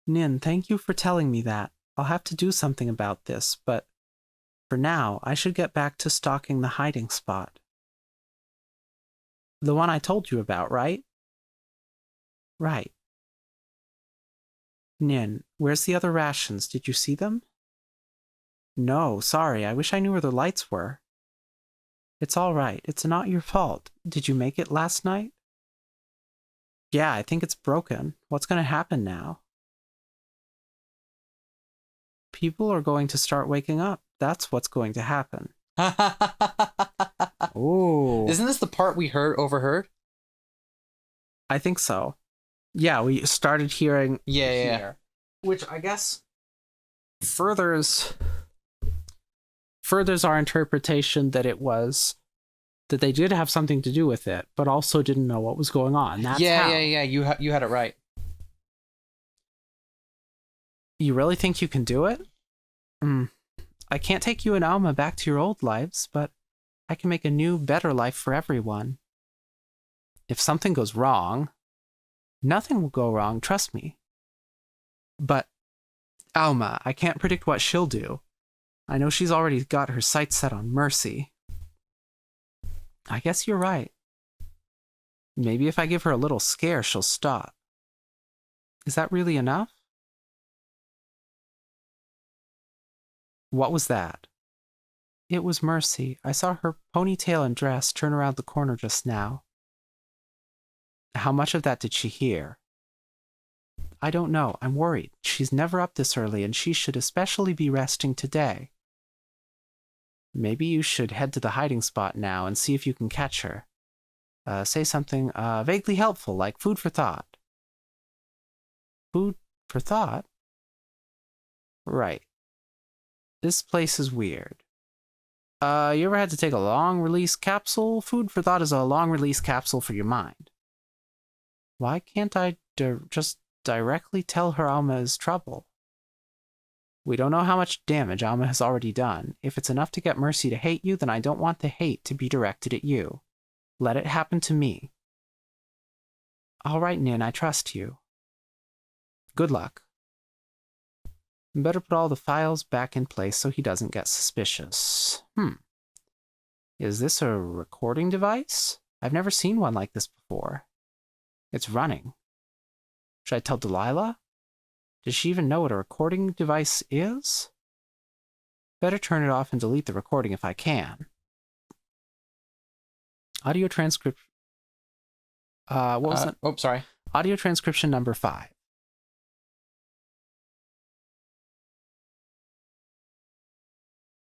Nin, thank you for telling me that. I'll have to do something about this, but for now, I should get back to stalking the hiding spot. The one I told you about, right? Right. Nin, where's the other rations? Did you see them? No, sorry. I wish I knew where the lights were. It's all right. It's not your fault. Did you make it last night? Yeah, I think it's broken. What's going to happen now? People are going to start waking up. That's what's going to happen. Ooh. Isn't this the part we overheard? I think so. Yeah, we started hearing here. Which I guess furthers our interpretation that that they did have something to do with it, but also didn't know what was going on. That's how. You had it right. You really think you can do it? I can't take you and Alma back to your old lives, but I can make a new, better life for everyone. If something goes wrong, nothing will go wrong, trust me. But Alma, I can't predict what she'll do. I know she's already got her sights set on Mercy. I guess you're right. Maybe if I give her a little scare, she'll stop. Is that really enough? What was that? It was Mercy. I saw her ponytail and dress turn around the corner just now. How much of that did she hear? I don't know. I'm worried. She's never up this early, and she should especially be resting today. Maybe you should head to the hiding spot now and see if you can catch her. Say something vaguely helpful, like food for thought. Food for thought? Right. This place is weird. You ever had to take a long-release capsule? Food for thought is a long-release capsule for your mind. Why can't I just directly tell her Alma is trouble? We don't know how much damage Alma has already done. If it's enough to get Mercy to hate you, then I don't want the hate to be directed at you. Let it happen to me. All right, Nin, I trust you. Good luck. Better put all the files back in place so he doesn't get suspicious. Is this a recording device? I've never seen one like this before. It's running. Should I tell Delilah? Does she even know what a recording device is? Better turn it off and delete the recording if I can. Audio transcript. What was that? Oh, sorry. Audio transcription number 5.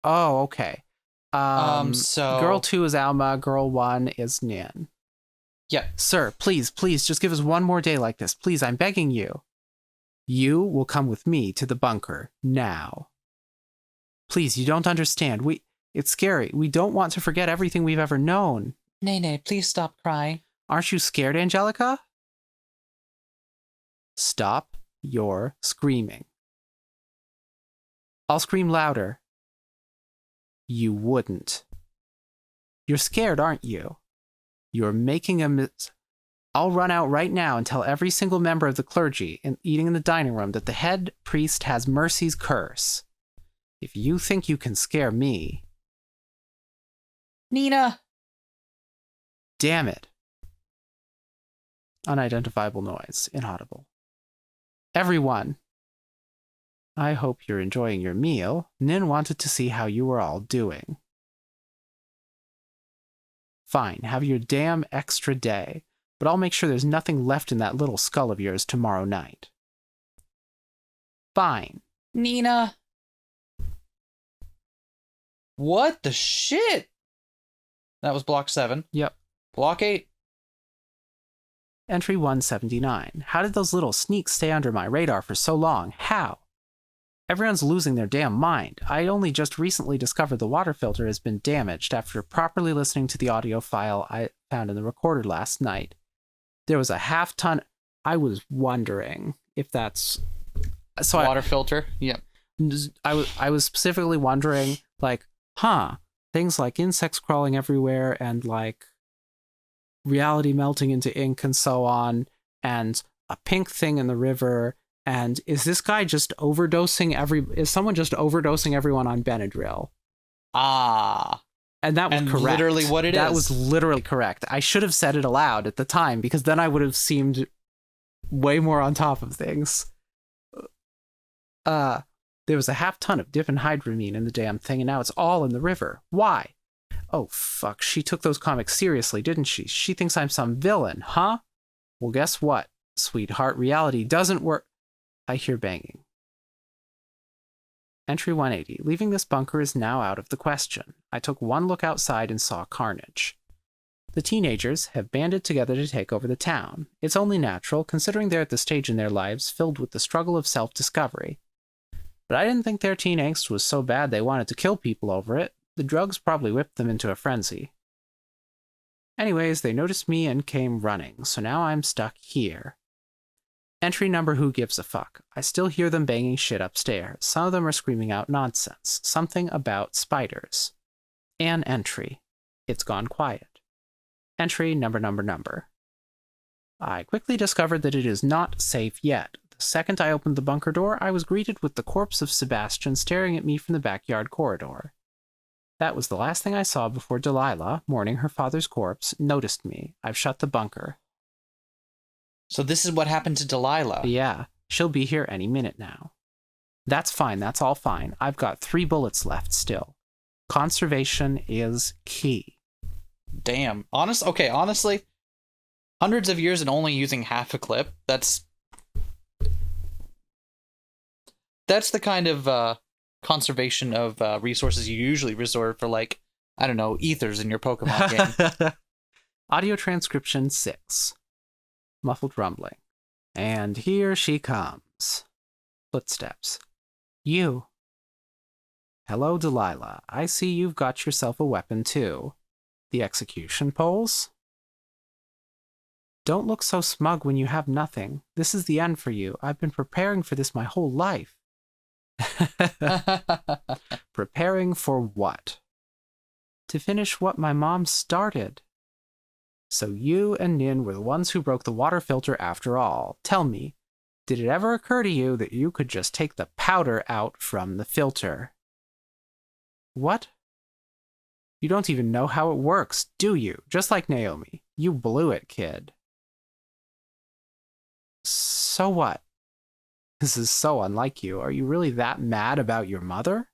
Oh, okay. So Girl 2 is Alma, Girl 1 is Nin. Yeah. Sir, please, just give us one more day like this. Please, I'm begging you. You will come with me to the bunker now. Please, you don't understand. It's scary. We don't want to forget everything we've ever known. Nay, please stop crying. Aren't you scared, Angelica? Stop your screaming. I'll scream louder. You wouldn't. You're scared, aren't you? You're making a I'll run out right now and tell every single member of the clergy eating in the dining room that the head priest has Mercy's curse. If you think you can scare me... Nina! Damn it. Unidentifiable noise. Inaudible. Everyone! I hope you're enjoying your meal. Nin wanted to see how you were all doing. Fine, have your damn extra day, but I'll make sure there's nothing left in that little skull of yours tomorrow night. Fine. Nina! What the shit? That was block 7. Yep. Block 8. Entry 179. How did those little sneaks stay under my radar for so long? How? Everyone's losing their damn mind. I only just recently discovered the water filter has been damaged after properly listening to the audio file I found in the recorder last night. There was a half-ton... I was wondering if that's... Water filter? Yep. I was specifically wondering, like, things like insects crawling everywhere and, like, reality melting into ink and so on, and a pink thing in the river... And is this guy just overdosing is someone just overdosing everyone on Benadryl? Ah. And that was correct. Literally what it is. That was literally correct. I should have said it aloud at the time, because then I would have seemed way more on top of things. There was a half-ton of diphenhydramine in the damn thing, and now it's all in the river. Why? Oh, fuck. She took those comics seriously, didn't she? She thinks I'm some villain, huh? Well, guess what, sweetheart? Reality doesn't work. I hear banging. Entry 180. Leaving this bunker is now out of the question. I took one look outside and saw carnage. The teenagers have banded together to take over the town. It's only natural, considering they're at the stage in their lives filled with the struggle of self-discovery. But I didn't think their teen angst was so bad they wanted to kill people over it. The drugs probably whipped them into a frenzy. Anyways, they noticed me and came running, so now I'm stuck here. Entry number who gives a fuck. I still hear them banging shit upstairs. Some of them are screaming out nonsense. Something about spiders. An entry. It's gone quiet. Entry number. I quickly discovered that it is not safe yet. The second I opened the bunker door, I was greeted with the corpse of Sebastian staring at me from the backyard corridor. That was the last thing I saw before Delilah, mourning her father's corpse, noticed me. I've shut the bunker. So this is what happened to Delilah. Yeah, she'll be here any minute now. That's fine, that's all fine. I've got 3 bullets left still. Conservation is key. Damn. Honestly, hundreds of years and only using half a clip, that's the kind of conservation of resources you usually resort for, like, I don't know, ethers in your Pokemon game. Audio transcription 6. Muffled rumbling. And here she comes. Footsteps. You. Hello, Delilah. I see you've got yourself a weapon, too. The execution poles? Don't look so smug when you have nothing. This is the end for you. I've been preparing for this my whole life. Preparing for what? To finish what my mom started. So you and Nin were the ones who broke the water filter after all. Tell me, did it ever occur to you that you could just take the powder out from the filter? What? You don't even know how it works, do you? Just like Naomi. You blew it, kid. So what? This is so unlike you. Are you really that mad about your mother?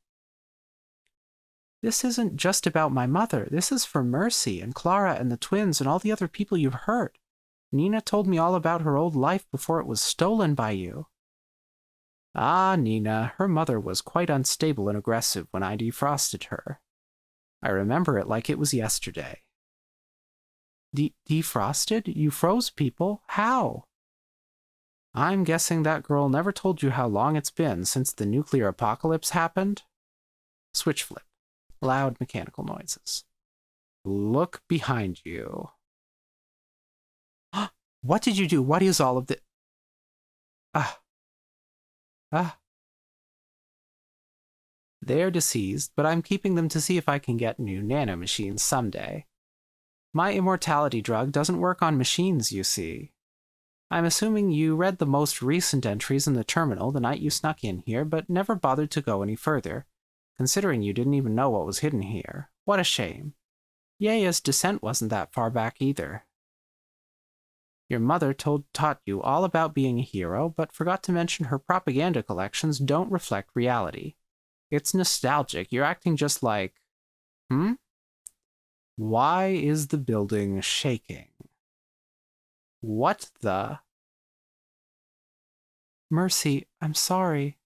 This isn't just about my mother. This is for Mercy and Clara and the twins and all the other people you've hurt. Nina told me all about her old life before it was stolen by you. Ah, Nina. Her mother was quite unstable and aggressive when I defrosted her. I remember it like it was yesterday. Defrosted? You froze people? How? I'm guessing that girl never told you how long it's been since the nuclear apocalypse happened? Switch flip. Loud mechanical noises. Look behind you. What did you do? What is all of this? They're deceased, but I'm keeping them to see if I can get new nanomachines someday. My immortality drug doesn't work on machines, you see. I'm assuming you read the most recent entries in the terminal the night you snuck in here, but never bothered to go any further, considering you didn't even know what was hidden here. What a shame. Yaya's descent wasn't that far back either. Your mother taught you all about being a hero, but forgot to mention her propaganda collections don't reflect reality. It's nostalgic. You're acting just like... Why is the building shaking? What the... Mercy, I'm sorry.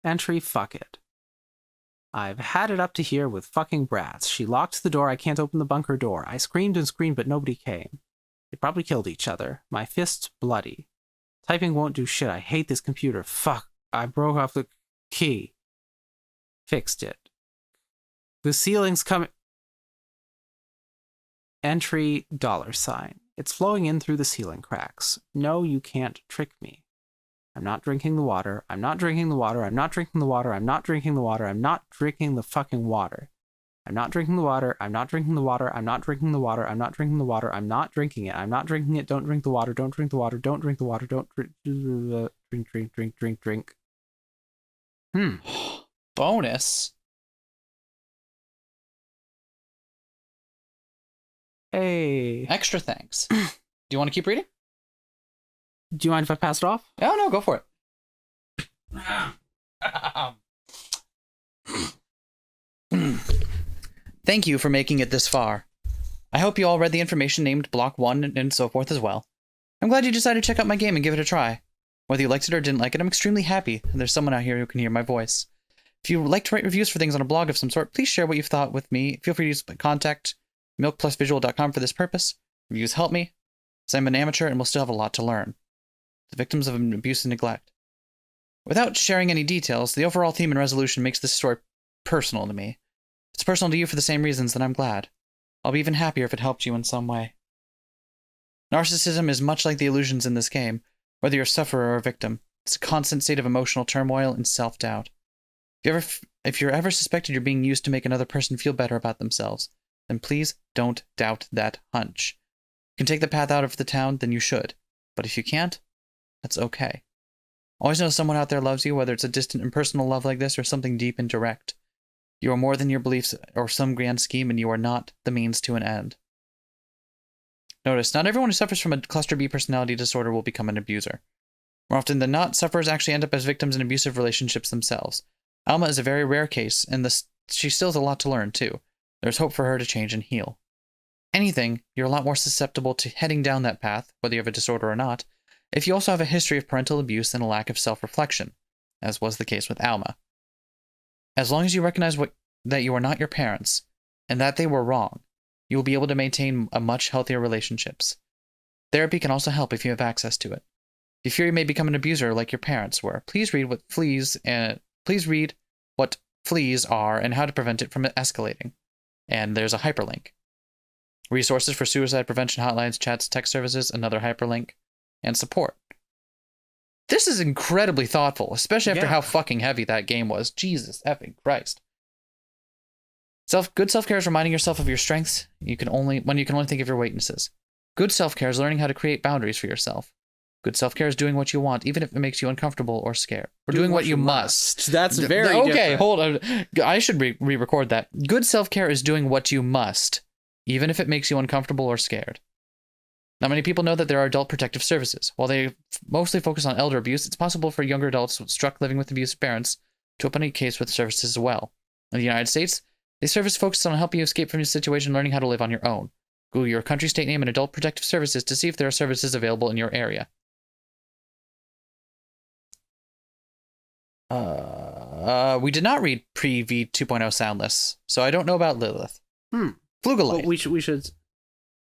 Entry, fuck it. I've had it up to here with fucking brats. She locked the door, I can't open the bunker door. I screamed and screamed, but nobody came. They probably killed each other. My fist's bloody. Typing won't do shit. I hate this computer. Fuck. I broke off the key. Fixed it. The ceiling's coming... Entry, $. It's flowing in through the ceiling cracks. No, you can't trick me. I'm not drinking the water. I'm not drinking the water. I'm not drinking the water. I'm not drinking the water. I'm not drinking the fucking water. I'm not drinking the water. I'm not drinking the water. I'm not drinking the water. I'm not drinking the water. I'm not drinking it. I'm not drinking it. Don't drink the water. Don't drink the water. Don't drink the water. Don't drink. Bonus. Hey. Extra thanks. Do you want to keep reading? Do you mind if I pass it off? Oh, no, go for it. Thank you for making it this far. I hope you all read the information named Block 1 and so forth as well. I'm glad you decided to check out my game and give it a try. Whether you liked it or didn't like it, I'm extremely happy that there's someone out here who can hear my voice. If you would like to write reviews for things on a blog of some sort, please share what you've thought with me. Feel free to use contact milkplusvisual.com for this purpose. Reviews help me, as I'm an amateur and will still have a lot to learn. The victims of abuse and neglect. Without sharing any details, the overall theme and resolution makes this story personal to me. It's personal to you for the same reasons, then I'm glad. I'll be even happier if it helped you in some way. Narcissism is much like the illusions in this game, whether you're a sufferer or a victim. It's a constant state of emotional turmoil and self-doubt. If you're ever suspected you're being used to make another person feel better about themselves, then please don't doubt that hunch. If you can take the path out of the town, then you should. But if you can't, that's okay. Always know someone out there loves you, whether it's a distant impersonal love like this or something deep and direct. You are more than your beliefs or some grand scheme, and you are not the means to an end. Notice, not everyone who suffers from a cluster B personality disorder will become an abuser. More often than not, sufferers actually end up as victims in abusive relationships themselves. Alma is a very rare case, and she still has a lot to learn, too. There's hope for her to change and heal. Anything, you're a lot more susceptible to heading down that path, whether you have a disorder or not, if you also have a history of parental abuse and a lack of self-reflection, as was the case with Alma. As long as you recognize that you are not your parents, and that they were wrong, you will be able to maintain a much healthier relationships. Therapy can also help if you have access to it. If you fear you may become an abuser like your parents were, please read what fleas are and how to prevent it from escalating. And there's a hyperlink. Resources for suicide prevention hotlines, chats, text services, another hyperlink, and support. This is incredibly thoughtful, especially after how fucking heavy that game was. Jesus effing Christ. Good self-care is reminding yourself of your strengths when you can only think of your weaknesses. Good self-care is learning how to create boundaries for yourself. Good self-care is doing what you want, even if it makes you uncomfortable or scared. Or doing what you must. That's very okay, different. Hold on. I should re-record that. Good self-care is doing what you must, even if it makes you uncomfortable or scared. Not many people know that there are adult protective services. While they mostly focus on elder abuse, it's possible for younger adults struck living with abusive parents to open a case with services as well. In the United States, these services focus on helping you escape from your situation and learning how to live on your own. Google your country, state name, and adult protective services to see if there are services available in your area. We did not read pre-V 2.0 soundless, so I don't know about Lilith. Flugalite. Well, we should...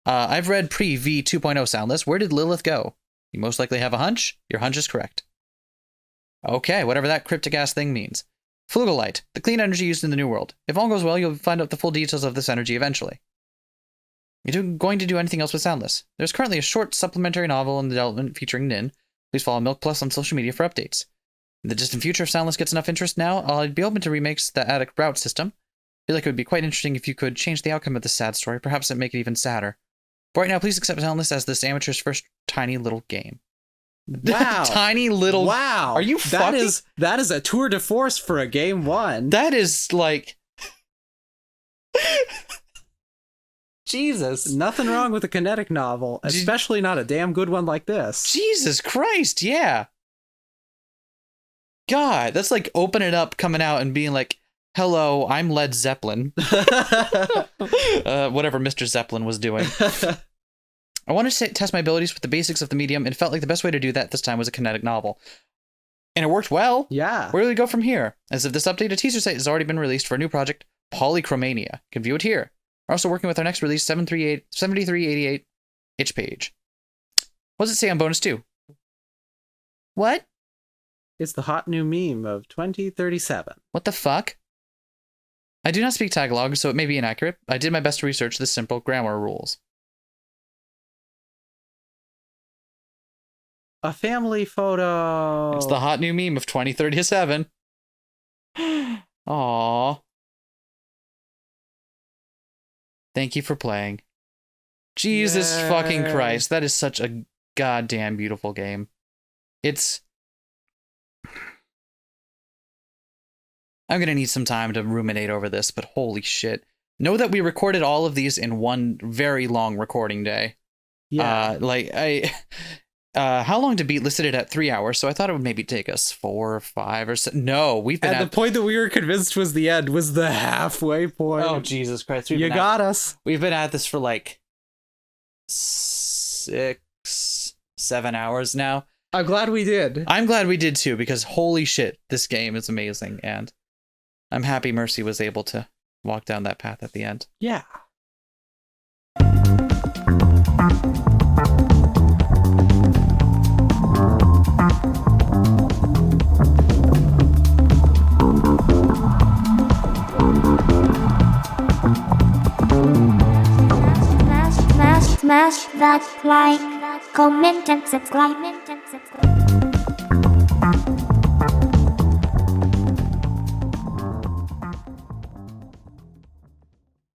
I've read pre-V 2.0 soundless. Where did Lilith go? You most likely have a hunch. Your hunch is correct. Okay, whatever that cryptic-ass thing means. Flugelite, the clean energy used in the New World. If all goes well, you'll find out the full details of this energy eventually. You're going to do anything else with Soundless? There's currently a short supplementary novel in development featuring Nin. Please follow Milk Plus on social media for updates. In the distant future, if Soundless gets enough interest now, I'd be open to remakes the Attic route system. I feel like it would be quite interesting if you could change the outcome of this sad story, perhaps it'd make it even sadder. But right now, please accept Soundless as this amateur's first tiny little game. Wow. Tiny little... Wow. Are you fucking... That is a tour de force for a game 1. That is like... Jesus. Nothing wrong with a kinetic novel, especially not a damn good one like this. Jesus Christ, yeah. God, that's like opening up, coming out, and being like, hello, I'm Led Zeppelin. Whatever Mr. Zeppelin was doing. I wanted to test my abilities with the basics of the medium, and it felt like the best way to do that this time was a kinetic novel. And it worked well. Yeah. Where do we go from here? As of this update, a teaser site has already been released for a new project, Polychromania. You can view it here. We're also working with our next release, 7388 itch page. What does it say on bonus 2? What? It's the hot new meme of 2037. What the fuck? I do not speak Tagalog, so it may be inaccurate. I did my best to research the simple grammar rules. A family photo. It's the hot new meme of 2037. Aww. Thank you for playing. Jesus fucking Christ. That is such a goddamn beautiful game. It's... I'm going to need some time to ruminate over this, but holy shit. Know that we recorded all of these in one very long recording day. Yeah. How long to beat listed it at 3 hours, so I thought it would maybe take us 4 or 5 or so. No, we've been at the point that we were convinced was the end was the halfway point. Oh, Jesus Christ. You got us. We've been at this for like 6, 7 hours now. I'm glad we did. I'm glad we did too, because holy shit, this game is amazing, and I'm happy Mercy was able to walk down that path at the end. Yeah. Smash that like, comment and subscribe.